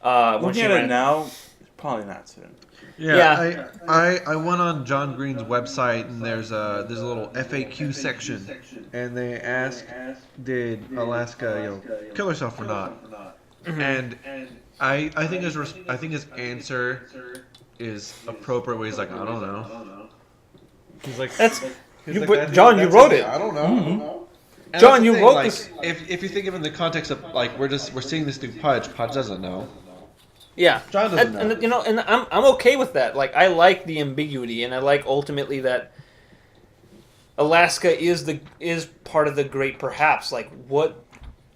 When Looking she at ran. it now, it's probably an accident. Yeah, I went on John Green's website and there's a little FAQ section, and they ask, did Alaska kill herself or not? Mm-hmm. And I think his answer is appropriate. Where he's like, I don't know. He's like, John, you wrote it. I don't know. Mm-hmm. And John, that's the you thing, wrote like, this. If you think of it in the context of like we're seeing this through Pudge doesn't know. Yeah, John doesn't know. and and I'm okay with that. Like, I like the ambiguity, and I like ultimately that Alaska is part of the great perhaps. Like, what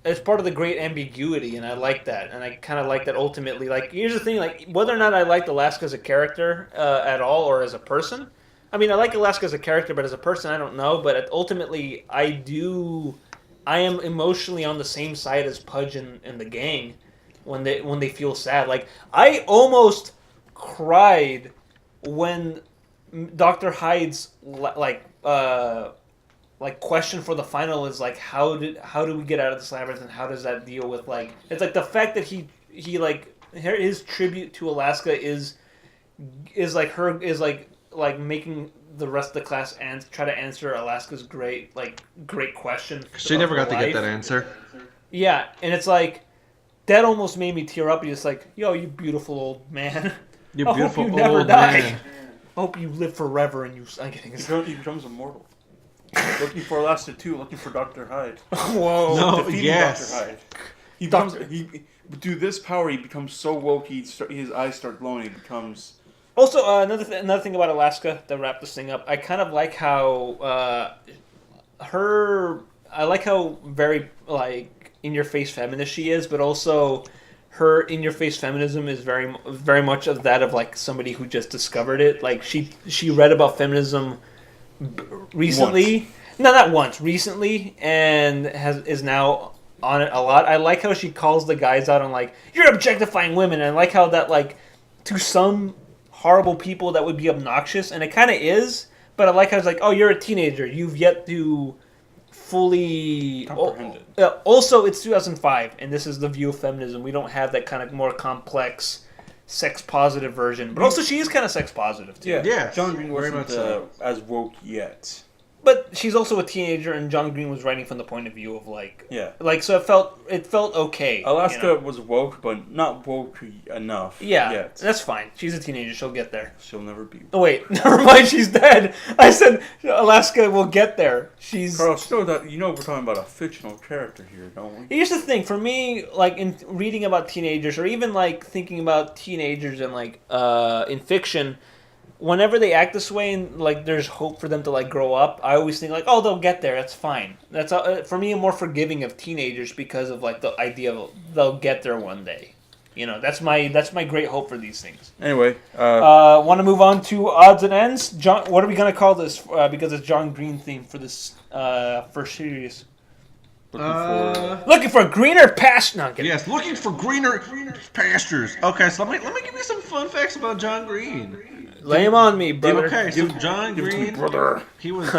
it's part of the great ambiguity, and I like that, and I kind of like that ultimately. Like, here's the thing: like, whether or not I liked Alaska as a character at all or as a person. I mean, I like Alaska as a character, but as a person, I don't know. But ultimately, I am emotionally on the same side as Pudge and the gang when they feel sad. Like, I almost cried when Dr. Hyde's question for the final is like, how do we get out of this labyrinth, and how does that deal with like, it's like the fact that he like his tribute to Alaska is making the rest of the class and try to answer Alaska's great question. She never got to get that answer. Yeah, and it's like that almost made me tear up. You're just like, yo, you beautiful old man. You I beautiful hope you never old die. man. I hope you live forever and you. I'm kidding. He becomes immortal. Looking for Alaska 2, looking for Dr. Hyde. Whoa. No, Defeating yes. Dr. Hyde. He becomes through this power. He becomes so woke. His eyes start glowing. He becomes. Also, another thing about Alaska to wrap this thing up, I kind of like how I like how very like in your face feminist she is, but also her in your face feminism is very much of that of like somebody who just discovered it. Like she read about feminism recently. Once. No, not once. Recently, and is now on it a lot. I like how she calls the guys out on like, you're objectifying women, and I like how that like to some horrible people that would be obnoxious, and it kind of is, but I like how it's like, oh, you're a teenager, you've yet to fully Comprehend it. Also, it's 2005 and this is the view of feminism. We don't have that kind of more complex sex positive version, but also she is kind of sex positive too. Yeah, John Green very wasn't much so. as woke yet. But she's also a teenager, and John Green was writing from the point of view of like, Yeah. So it felt okay. Alaska was woke, but not woke enough. Yeah, yet. that's fine. She's a teenager; she'll get there. She'll never be. Oh wait, never mind. She's dead. I said Alaska will get there. She's. Carl, still that we're talking about a fictional character here, don't we? Here's the thing for me, like in reading about teenagers, or even like thinking about teenagers and like in fiction. Whenever they act this way and like there's hope for them to like grow up, I always think like, oh, they'll get there. That's fine. That's for me, I'm more forgiving of teenagers because of like the idea of they'll get there one day. That's my great hope for these things. Anyway, want to move on to odds and ends. John, what are we gonna call this? Because it's John Green theme for this first series. Looking for greener pastures. No, I'm kidding. Yes, looking for greener pastures. Okay, so let me give you some fun facts about John Green. Lay him on me, brother. Okay, so John Green, brother. he was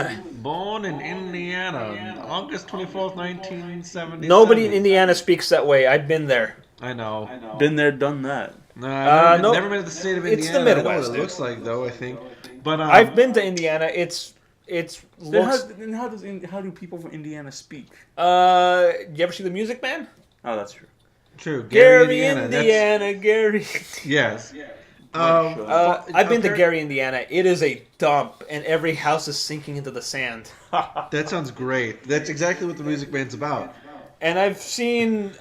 born in Indiana on August 24th, 1970. Nobody in Indiana speaks that way. I've been there. I know. Been there, done that. No, I've no, never been to the state of Indiana. it's the I know Midwest, what it dude. looks like, though, I think. But I've been to Indiana. How do people from Indiana speak? You ever see the Music Man? Oh, that's true. True. Gary, Indiana. Gary. Yes. I've been to Gary, Indiana. It is a dump, and every house is sinking into the sand. That sounds great. That's exactly what the Music Man's about. And I've seen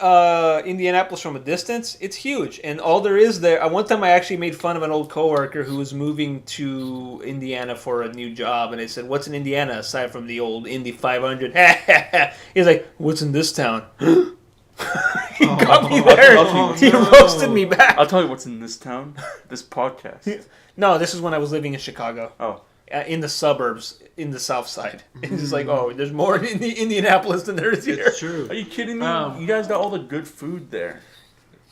Indianapolis from a distance. It's huge, and all there is there. One time, I actually made fun of an old coworker who was moving to Indiana for a new job, and I said, "What's in Indiana aside from the old Indy 500?" He's like, "What's in this town?" He got me there. He roasted me back. I'll tell you what's in this town. This podcast. No, this is when I was living in Chicago. Oh. In the suburbs, in the South Side. It's just like, oh, there's more in Indianapolis than there is here. It's true. Are you kidding me? You guys got all the good food there.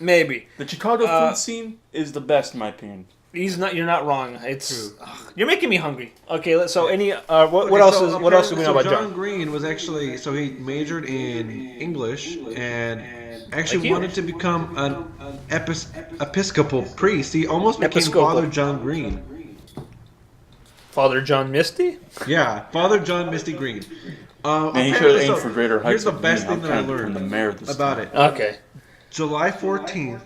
Maybe The Chicago food scene is the best, in my opinion. You're not wrong. It's you're making me hungry. Okay, so what Okay, else so is what else do we know about John John? Green was actually he majored in English and actually Like you. wanted to become an Episcopal priest. He almost became Episcopal. Father John Green. Father John Misty? Yeah, Father John Misty Green. Man, he should have aimed for greater heights. Here's the than best me. thing that I learned the mayor of this about town. it. Okay. July 14th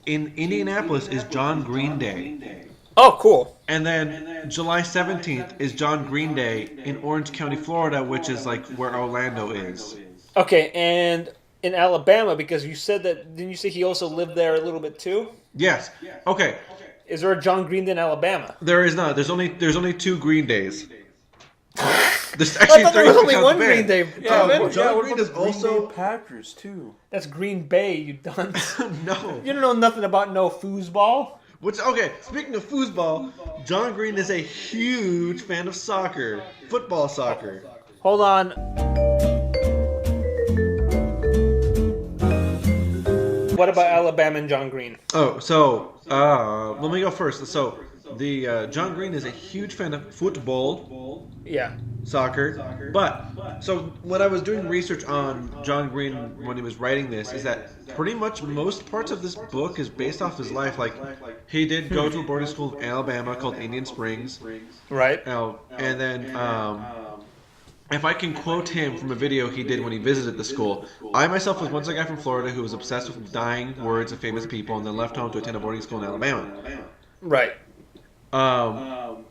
in Indianapolis is John Green Day. Oh, cool. And then July 17th is John Green Day in Orange County, Florida, which is like where Orlando is. Okay, and in Alabama, because you said that, didn't you say he also lived there a little bit too? Yes. Okay. Is there a John Green Day in Alabama? There is not. There's only 2 Green Days. There's I actually thought there 3 was if only you count one the Green band. Day. Kevin. John what Green about is the Green also Bay Packers too. That's Green Bay, you dunce. no. You don't know nothing about no foosball. Speaking of foosball, John Green is a huge fan of soccer, football soccer. Hold on. What about Alabama and John Green? Oh, so let me go first. So the John Green is a huge fan of football, Yeah. soccer. But so when I was doing research on John Green when he was writing this, is that pretty much most parts of this book is based off his life. Like he did go to a boarding school in Alabama called Indian Springs. Right. And then if I can quote him from a video he did when he visited the school, I myself was once a guy from Florida who was obsessed with dying words of famous people and then left home to attend a boarding school in Alabama. Right. When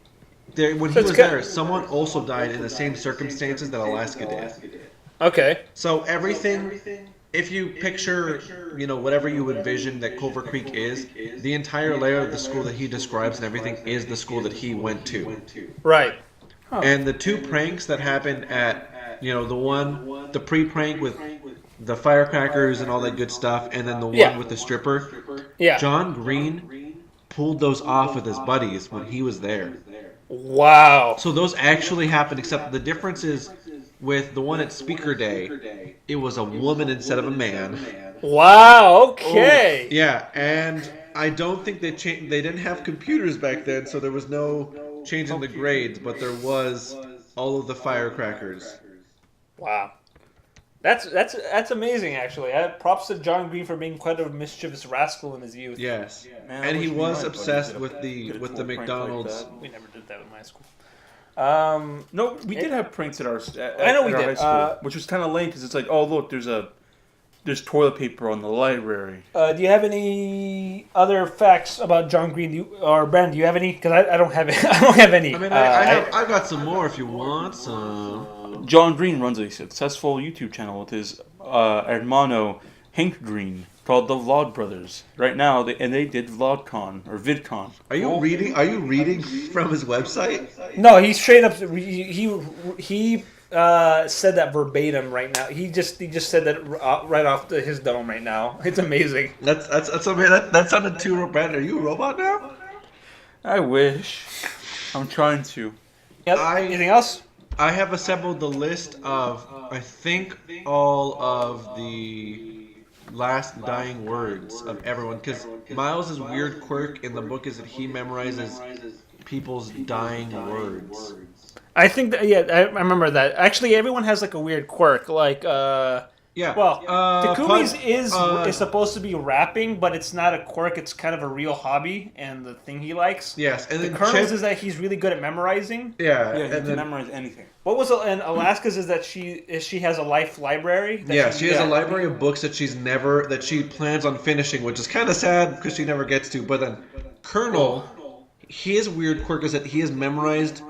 he was good. there, someone also died in the same circumstances that Alaska did. Okay. So everything, if you picture, whatever you envision that Culver Creek is, the entire layout of the school that he describes and everything is the school that he went to. Right. And the 2 pranks that happened at, the pre-prank with the firecrackers and all that good stuff, and then the one with the stripper, Yeah. John Green pulled those off with his buddies when he was there. Wow. So those actually happened, except the difference is with the one at Speaker Day, it was a woman instead of a man. Wow. Okay. Yeah, and I don't think they didn't have computers back then, so there was no change in the grades, but there was all of the firecrackers. Wow. That's amazing, actually. Props to John Green for being quite a mischievous rascal in his youth. Yes, Man, I and wish he we was might, obsessed buddy, with the get a cool prank like McDonald's. that. We never did that in my school. No, we did have pranks at our I know we our did. high school, which was kind of lame because it's like, oh look, there's toilet paper on the library. Do you have any other facts about John Green? Or Ben, do you have any? Because I don't have it. I don't have any. I mean, I've got some more if you want some. John Green runs a successful YouTube channel with his hermano Hank Green called the Vlog Brothers. Right now, they did VlogCon or VidCon. Are you reading? Are you reading from his website? No, he straight up he said that verbatim right now. He just said that right off his dome right now. It's amazing. That's amazing. That sounded too robotic. Are you a robot now? I wish. I'm trying to. Yep. Anything else? I have assembled the list of, I think, all of the last dying words of everyone. Because Miles' weird quirk in the book is that he memorizes people's dying words. I think that, yeah, I remember that. Actually, everyone has like a weird quirk. Like, Yeah. well, Takumi's Pud- is supposed to be rapping, but it's not a quirk. It's kind of a real hobby and the thing he likes. Yes, and The then Colonel's Chip, is that he's really good at memorizing. yeah, Yeah, he and can then memorize anything. What was and Alaska's is that she has a life library. That she has a library of books that she plans on finishing, which is kind of sad because she never gets to. But then Colonel, his weird quirk is that he has memorized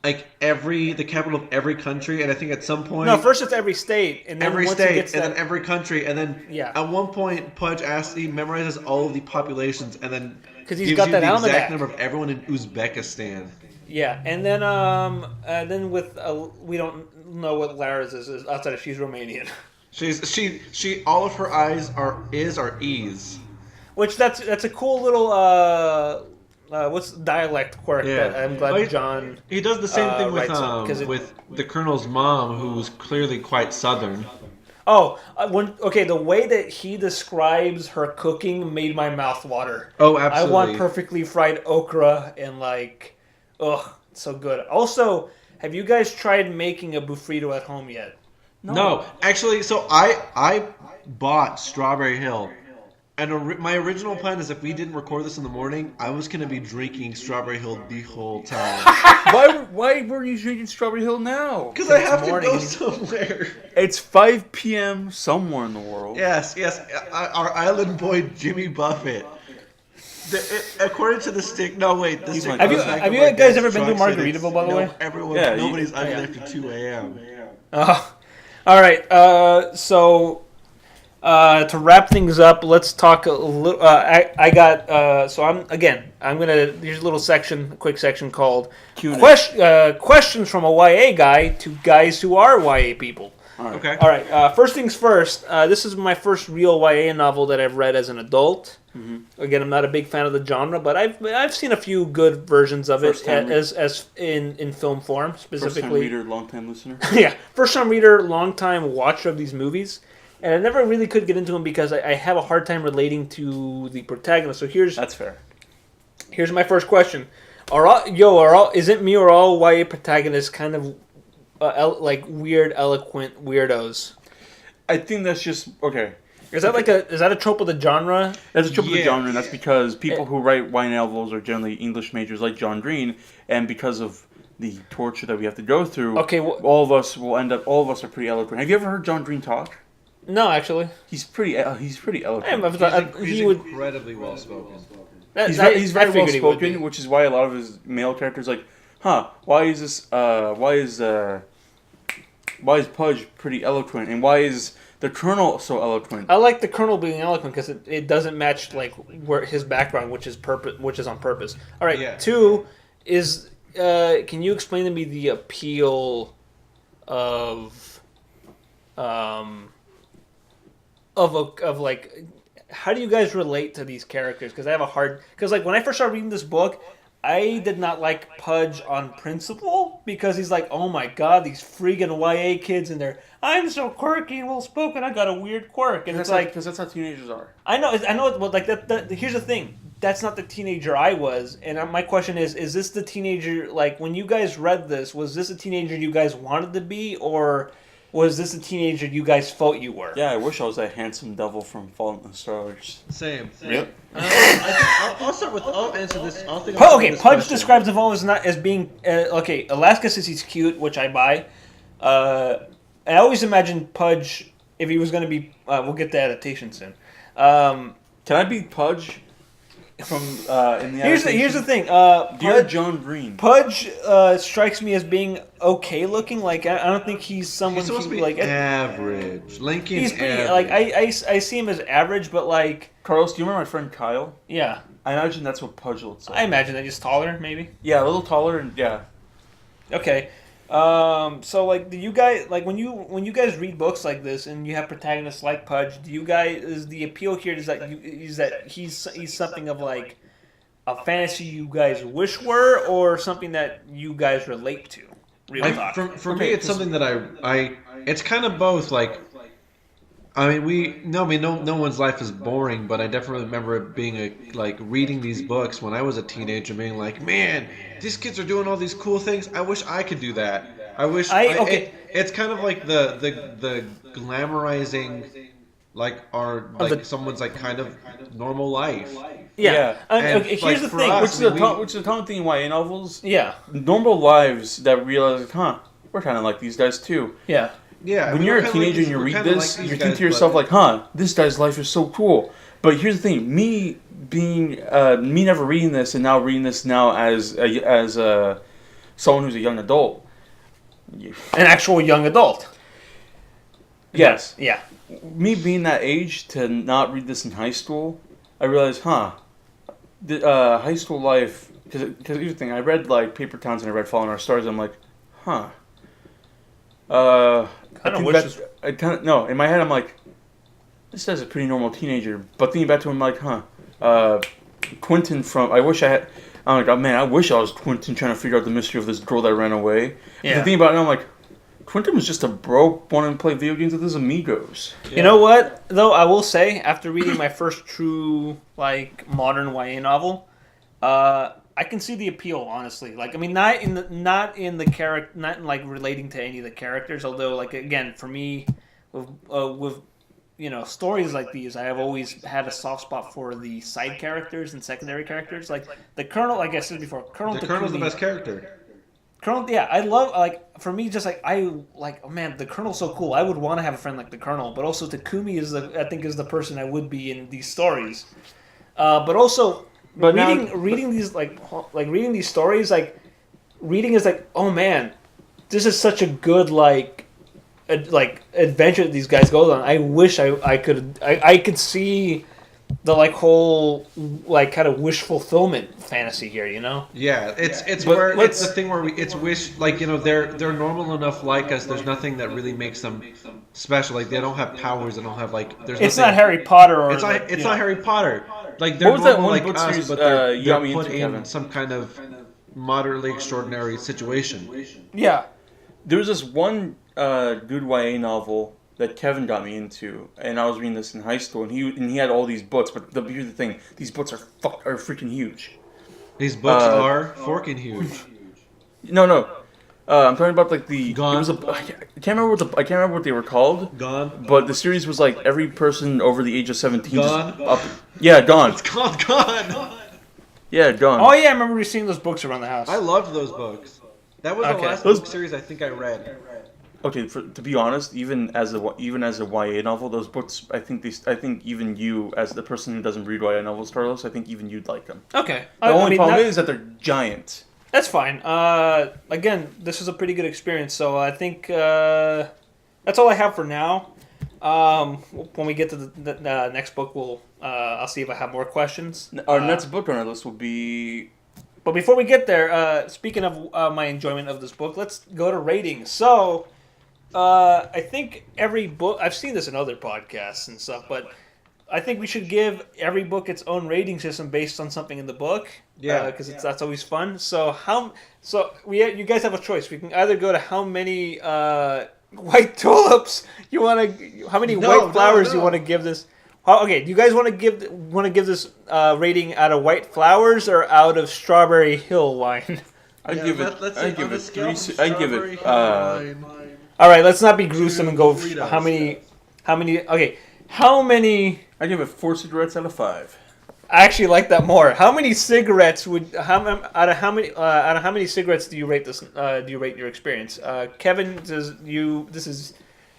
like the capital of every country, and I think at some point No, first it's every state, and then every once he state, gets and that, then every country, and then Yeah. at one point Pudge he memorizes all of the populations, and then 'Cause he's gives got you that the almanac. exact number of everyone in Uzbekistan. yeah, and then with we don't know what Lara's is outside of she's Romanian, She all of her eyes are E's. which that's a cool little what's dialect quirk that I'm glad Like, John. He does the same thing with writes up, 'cause with the Colonel's mom, who's clearly quite Southern. Oh, the way that he describes her cooking made my mouth water. Oh, I absolutely. want perfectly fried okra and it's so good. Also, have you guys tried making a burrito at home yet? No, actually, so I bought Strawberry Hill, and my original plan is if we didn't record this in the morning, I was gonna be drinking Strawberry Hill the whole time Why were you drinking Strawberry Hill now? because I have to morning. go somewhere. It's 5 p.m. somewhere in the world. Yes, our island boy Jimmy Buffett. According to the stick, no wait, the He's stick my goes cousin. back Have to you my guys dad's ever been to trucks, and Margaritaville, it's- by the way? Everyone, Yeah, nobody's you- under yeah. after 2 a.m. All right. So to wrap things up, let's talk a little. I got. So I'm gonna. Here's a little section, a quick section called Q&A. questions from a YA guy to guys who are YA people. Okay. All right. First things first. This is my first real YA novel that I've read as an adult. Mm-hmm. Again, I'm not a big fan of the genre, but I've seen a few good versions of it First-time as in film form, First time specifically. reader, long time listener. Yeah, first time reader, long time watcher of these movies, and I never really could get into them because I have a hard time relating to the protagonist. So That's fair. here's my first question: is it me or all YA protagonists kind of like weird, eloquent weirdos? I think that's just okay. Is that a trope of the genre? That's a trope of the Yeah. genre, and that's because people who write YA novels are generally English majors like John Green, and because of the torture that we have to go through, Okay, all of us are pretty eloquent. Have you ever heard John Green talk? no, actually, He's pretty eloquent. He's he would. incredibly well spoken. He's I very well figured he would be. spoken, which is why a lot of his male characters like, why is Pudge pretty eloquent, and why is the Colonel so eloquent? I like the Colonel being eloquent because it doesn't match like where his background, which is on purpose. All right, Yeah. 2 is can you explain to me the appeal of like how do you guys relate to these characters? Because I have a hard like when I first started reading this book, I did not like Pudge on principle because he's like, oh my god, these freaking YA kids and I'm so quirky and well spoken. I got a weird quirk, and it's like because that's how teenagers are. I know. Well, like that. Here's the thing. That's not the teenager I was, and my question is this the teenager? Like when you guys read this, was this a teenager you guys wanted to be, or was this a teenager you guys felt you were? Yeah, I wish I was that handsome devil from Fallen Stars. Same. Yep. I'll start with. I'll answer this. I'll think. Okay, Pudge describes the phone as being okay. Alaska says he's cute, which I buy. I always imagined Pudge if he was going to be. We'll get to adaptation soon. Can I be Pudge from in the Here's the thing. Dear John Green. Pudge strikes me as being okay looking. Like I don't think he's someone He's supposed to be like average. Lincoln's he's pretty average. like I see him as average, but like Carlos, do you remember my friend Kyle? yeah, I imagine that's what Pudge looks like. I imagine that he's taller maybe. Yeah, a little taller and yeah. Okay. So like do you guys like when you guys read books like this and you have protagonists like Pudge, do you guys is the appeal here is that he's something of like a fantasy you guys wish were or something that you guys relate to? Real talk. For me, it's something that I it's kind of both. Like, I mean, no one's life is boring, but I definitely remember it being like reading these books when I was a teenager, being like, man, these kids are doing all these cool things. I wish I could do that. I wish. It's kind of like the glamorizing, like someone's like kind of normal life. Yeah. And, Okay, here's like, the for thing. us, Which is a common thing in YA novels. Yeah. Normal lives that realize, we're kind of like these guys too. Yeah. Yeah. When you're a teenager and you read this, you think to yourself like, this guy's life is so cool. But here's the thing: me never reading this and now reading this now as someone who's a young adult. An actual young adult. Yes. Yeah. Me being that age to not read this in high school, I realized, high school life. Because here's the thing, I read like Paper Towns and I read Falling Our Stars. And I'm like, no. In my head, I'm like, this guy's a pretty normal teenager. But thinking back to him, I'm like, Quentin from. I'm like, oh man, I wish I was Quentin trying to figure out the mystery of this girl that ran away. Yeah. The thing about it, I'm like, Quentin was just a broke wanting to play video games with his amigos. Yeah. You know what, though, I will say, after reading my first true, like, modern YA novel, I can see the appeal, honestly. Like, I mean, not in like relating to any of the characters, although, like, again, for me, with you know, stories like these, I have always had a soft spot for the side characters and secondary characters. Like, the Colonel, like I said before, Colonel's the best character. Colonel, yeah, I love, like, for me, just, like, oh man, the Colonel's so cool. I would want to have a friend like the Colonel, but also Takumi I think is the person I would be in these stories. But also, reading these, like reading these stories, like, reading is like, oh man, this is such a good, like adventure that these guys go on. I wish I could see the like whole like kind of wish fulfillment fantasy here, you know? Yeah, it's the thing where it's wish, like, you know, they're normal enough like us. There's nothing that really makes them special. Like, they don't have powers. They don't have like. It's not Harry Potter or. It's not Harry Potter. Like, they're normal like us, but they're put in some kind of moderately extraordinary situation. Yeah. There was this one good YA novel that Kevin got me into, and I was reading this in high school, and he had all these books. But here's the thing: these books are freaking huge. These books are forking huge. No. I'm talking about like the. Gone. I can't remember what they were called. Gone. But the series was like every person over the age of 17. Gone. Gone. It's called Gone. Yeah, Gone. Oh yeah, I remember seeing those books around the house. I loved those books. That was the last book series I think I read. Okay, to be honest, even as a YA novel, those books, I think even you, as the person who doesn't read YA novels, Carlos, I think even you'd like them. Okay. The only problem is that they're giant. That's fine. Again, this is a pretty good experience, so I think that's all I have for now. When we get to the next book, I'll see if I have more questions. Our next book on our list will be. But before we get there, speaking of my enjoyment of this book, let's go to ratings. So. I think every book, I've seen this in other podcasts and stuff, but I think we should give every book its own rating system based on something in the book. Yeah. Because that's always fun. So you guys have a choice. We can either go to how many white tulips how many white flowers you want to give this. Okay, do you guys want to give this rating out of white flowers or out of Strawberry Hill wine? I give it. All right, let's not be gruesome and go how many? Okay, how many? I give it 4 cigarettes out of 5. I actually like that more. How many cigarettes out of how many cigarettes do you rate this? Do you rate your experience? Kevin, this is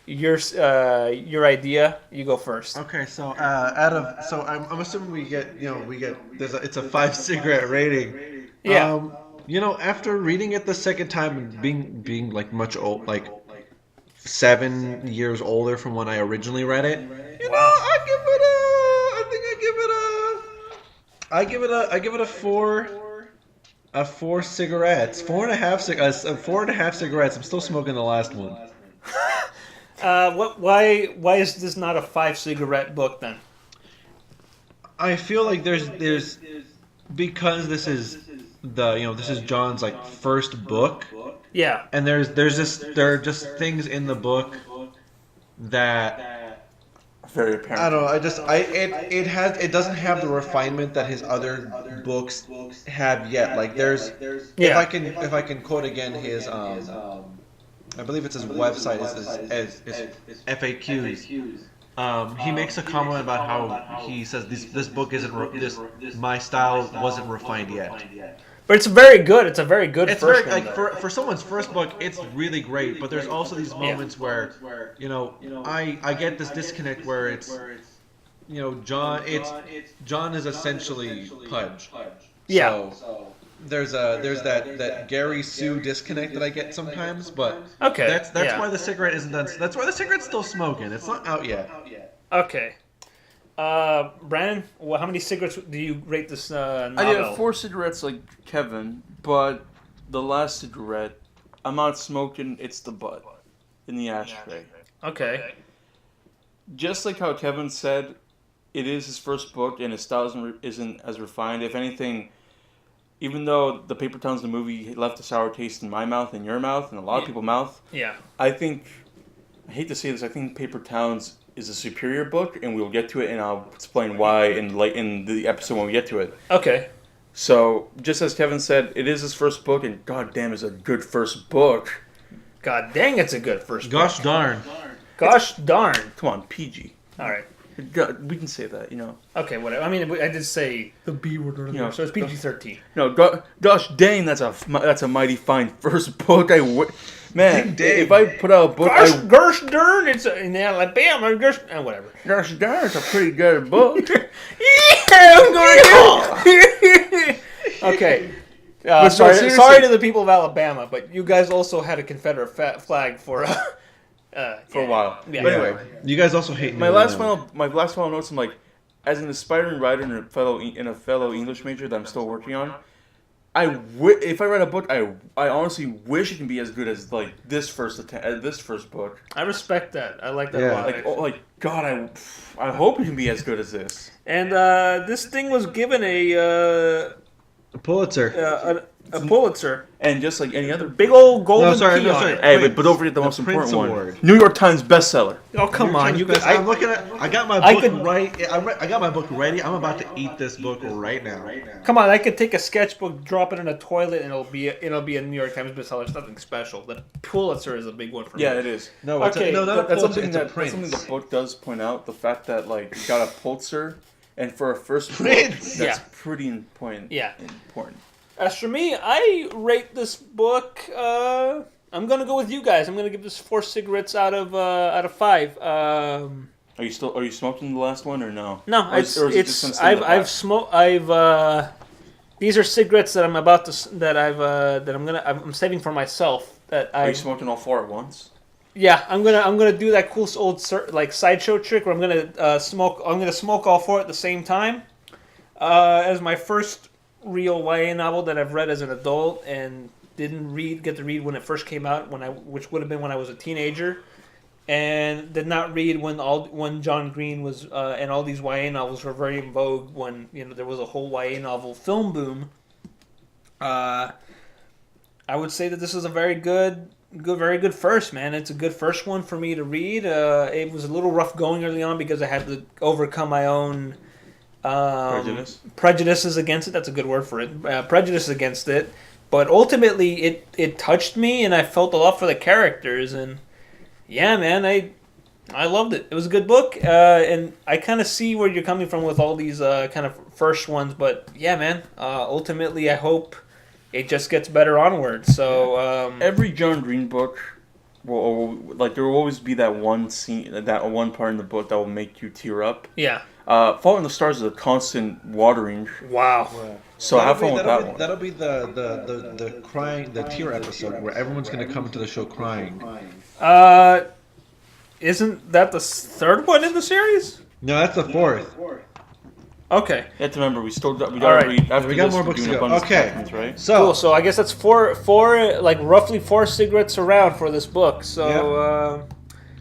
your idea. You go first. Okay, so I'm assuming we get it's a 5 cigarette rating. Yeah. After reading it the second time and being like much old, like 7 years older from when I originally read it, I give it a 4. 4 cigarettes, 4.5 cigarettes. I'm still smoking the last one. Why is this not a 5 cigarette book then? I feel like there's because this is this is John's like first book. Yeah. And there are just things in the book that very apparent. I don't know. It doesn't have the refinement that his other books have yet. Like if I can quote again his I believe it's his website is FAQs. He makes a comment about how he says this book isn't my style wasn't refined yet. But it's very good. It's a very good first one. For someone's first book, it's really great. But there's also these moments where, I get this disconnect where it's, John is essentially Pudge. Yeah. there's that Gary Sue disconnect that I get sometimes, but Okay. that's yeah. why the cigarette isn't done. That's why the cigarette's still smoking. It's not out yet. Okay. Brandon, how many cigarettes do you rate this novel? I did 4 cigarettes like Kevin, but the last cigarette, I'm not smoking. It's the butt in the ashtray. Okay. Just like how Kevin said, it is his first book, and his style isn't as refined. If anything, even though the Paper Towns, the movie, left a sour taste in my mouth and your mouth and a lot of people's mouth, Yeah. I hate to say this, I think Paper Towns is a superior book, and we'll get to it, and I'll explain why in the episode when we get to it. Okay. So, just as Kevin said, it is his first book, and goddamn, it's a good first book. God dang, it's a good first book. Gosh darn. Gosh darn. Come on, PG. All right. God, we can say that, you know. Okay, whatever. I mean, I did say the B word earlier, You know, so it's PG-13. No, gosh dang, that's a mighty fine first book. Man, if I put out a book, Gosh darn, it's in Alabama. Whatever. gosh darn, it's a pretty good book. Yeah, I'm going. Okay. But no, sorry seriously. to the people of Alabama, but you guys also had a Confederate flag for For a while. Yeah. But anyway, You guys also hate my last final notes. I'm like, as an aspiring writer and a fellow English major that I'm still working on, if I write a book, I honestly wish it can be as good as like this first book. I respect that. I like that Yeah. a lot. Like God, I hope it can be as good as this. And this thing was given a Pulitzer. a Pulitzer. And just like any other Big old golden No, sorry, key no, on sorry. it. Hey, Wait, but don't forget the most Prince important Award. one. New York Times bestseller. Oh, come on. You guys, I'm looking at. I got my I book could- right. I got my book ready. I'm about to eat this book right now. come on. I could take a sketchbook, drop it in a toilet, and it'll be a New York Times bestseller. It's nothing special. The Pulitzer is a big one for me. Yeah, it is. No, it's Okay, no, not a That's Pulitzer. something It's a that's Prince. something the book does point out. The fact that like it got a Pulitzer, and for a first book, Prince! that's Yeah. pretty important. Yeah. Important. As for me, I rate this book. I'm gonna go with you guys. I'm gonna give this 4 cigarettes out of 5. Are you smoking the last one or no? No, Or is it just it's gonna stay in the I've pack? smoked. These are cigarettes that I'm about to that I'm saving for myself. That Are I you smoking all 4 at once? Yeah, I'm gonna do that cool old sideshow trick where I'm gonna smoke all 4 at the same time. As my first real YA novel that I've read as an adult and didn't get to read when it first came out, which would have been when I was a teenager, and did not read when John Green was and all these YA novels were very in vogue when there was a whole YA novel film boom. I would say that this is a very good first, man. It's a good first one for me to read. It was a little rough going early on because I had to overcome my own prejudices against it. That's a good word for it. Prejudice against it. But ultimately, it touched me, and I felt a lot for the characters. And yeah, man, I loved it. It was a good book, and I kind of see where you're coming from with all these kind of first ones. But yeah, man, ultimately, I hope it just gets better onward. So Every John Green book there will always be that one scene, that one part in the book that will make you tear up. yeah, Fault in the Stars is a constant watering. wow. So have fun with that one. That'll be the crying, the tear episode where everyone's gonna come to the show crying. Isn't that the 3rd one in the series? No, that's the 4th. Okay. You have to remember, we All gotta right. read after We got this, more we're books doing to go. Abundance of Okay. Captains, right? So Cool. So I guess that's four, like roughly 4 cigarettes around for this book. So,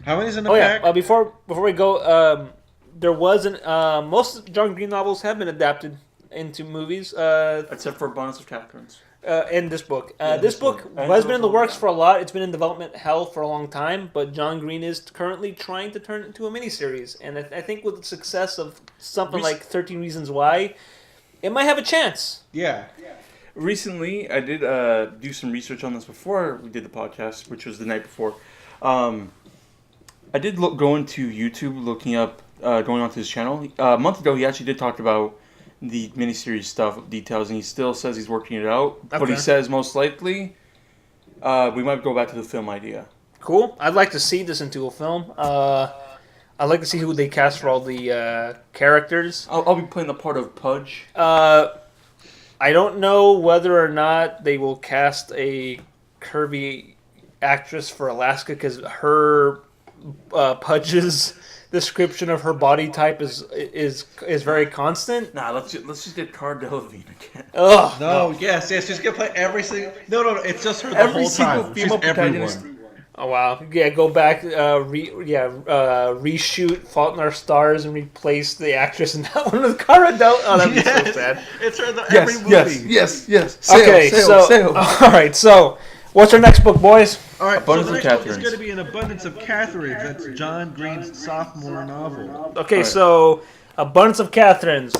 how many's in the oh yeah. pack? Before we go, there wasn't. Most John Green novels have been adapted into movies. Except for Abundance of Catherines. In this book, this book one. has been in the works for a lot. It's been in development hell for a long time. But John Green is currently trying to turn it into a miniseries, and I think with the success of something like 13 Reasons Why, it might have a chance. Yeah. Recently, I did do some research on this before we did the podcast, which was the night before. I did go into YouTube, looking up, going onto his channel. A month ago, he actually did talk about the miniseries stuff, details, and he still says he's working it out. Okay. But he says most likely we might go back to the film idea. Cool. I'd like to see this into a film. I'd like to see who they cast for all the characters. I'll be playing the part of Pudge. I I don't know whether or not they will cast a curvy actress for Alaska because her Pudge's description of her body type is very constant. Nah, let's just get Cara Delevingne again. Ugh. No, yes, she's gonna play every single. No, it's just her the Every whole single time. female She's protagonist. everyone. Oh wow! Yeah, go back, reshoot Fault in Our Stars and replace the actress in that one with Cara Delevingne. Oh, that'd be so sad. It's her every movie. Yes. All right. So, what's our next book, boys? All right, Abundance so the of next book is Catherines. going to be An Abundance of Catherines. That's John Green's sophomore novel. Okay, Right. so Abundance of Catherines.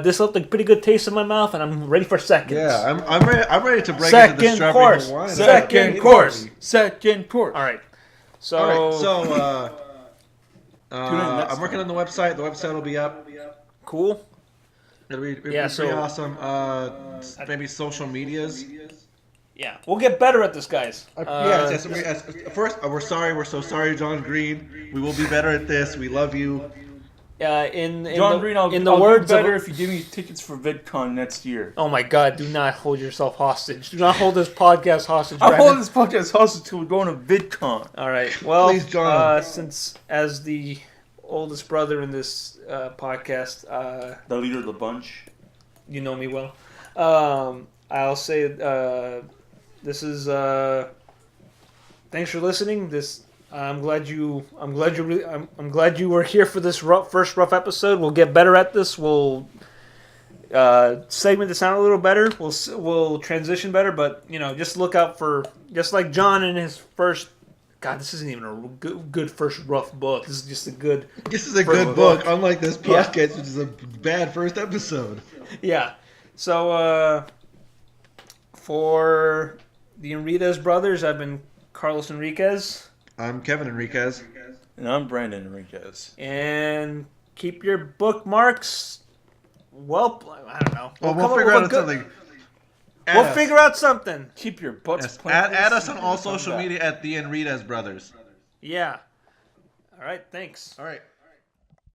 This left a pretty good taste in my mouth, and I'm ready for seconds. Yeah, I'm ready to break into the Second strawberry course. Hawaiian. Second course. Second course. All right. So, All right, so Tune in next I'm working on the website. The website will be up. cool. It'll be Yeah, pretty so- awesome. Maybe social medias. Yeah, we'll get better at this, guys. Yes. First, we're sorry. We're so sorry, John Green. We will be better at this. We love you. In John the, Green, I'll in the do words better of, if you give me tickets for VidCon next year. oh my God, do not hold yourself hostage. Do not hold this podcast hostage. I'm Brandon. holding this podcast hostage till we're going to VidCon. All right. Well, Please, John. Since as the oldest brother in this podcast, The leader of the bunch. you know me well. I'll say this is. Thanks for listening. I'm glad you were here for this first rough episode. We'll get better at this. We'll segment this out a little better. We'll transition better, but just look out for just like John in his first. God, this isn't even a good first rough book. This is just a good. This is a first good book, unlike this podcast, which is a bad first episode. Yeah. So for the EnREADez Brothers, I've been Carlos Enriquez. I'm Kevin Enriquez. And I'm Brandon Enriquez. And keep your bookmarks. Well, I don't know. Well, come we'll up figure with a out good- something. We'll figure out something. Keep your butts Yes, planted. add us on all social media at the EnREADez Brothers. Yeah. All right. Thanks. All right.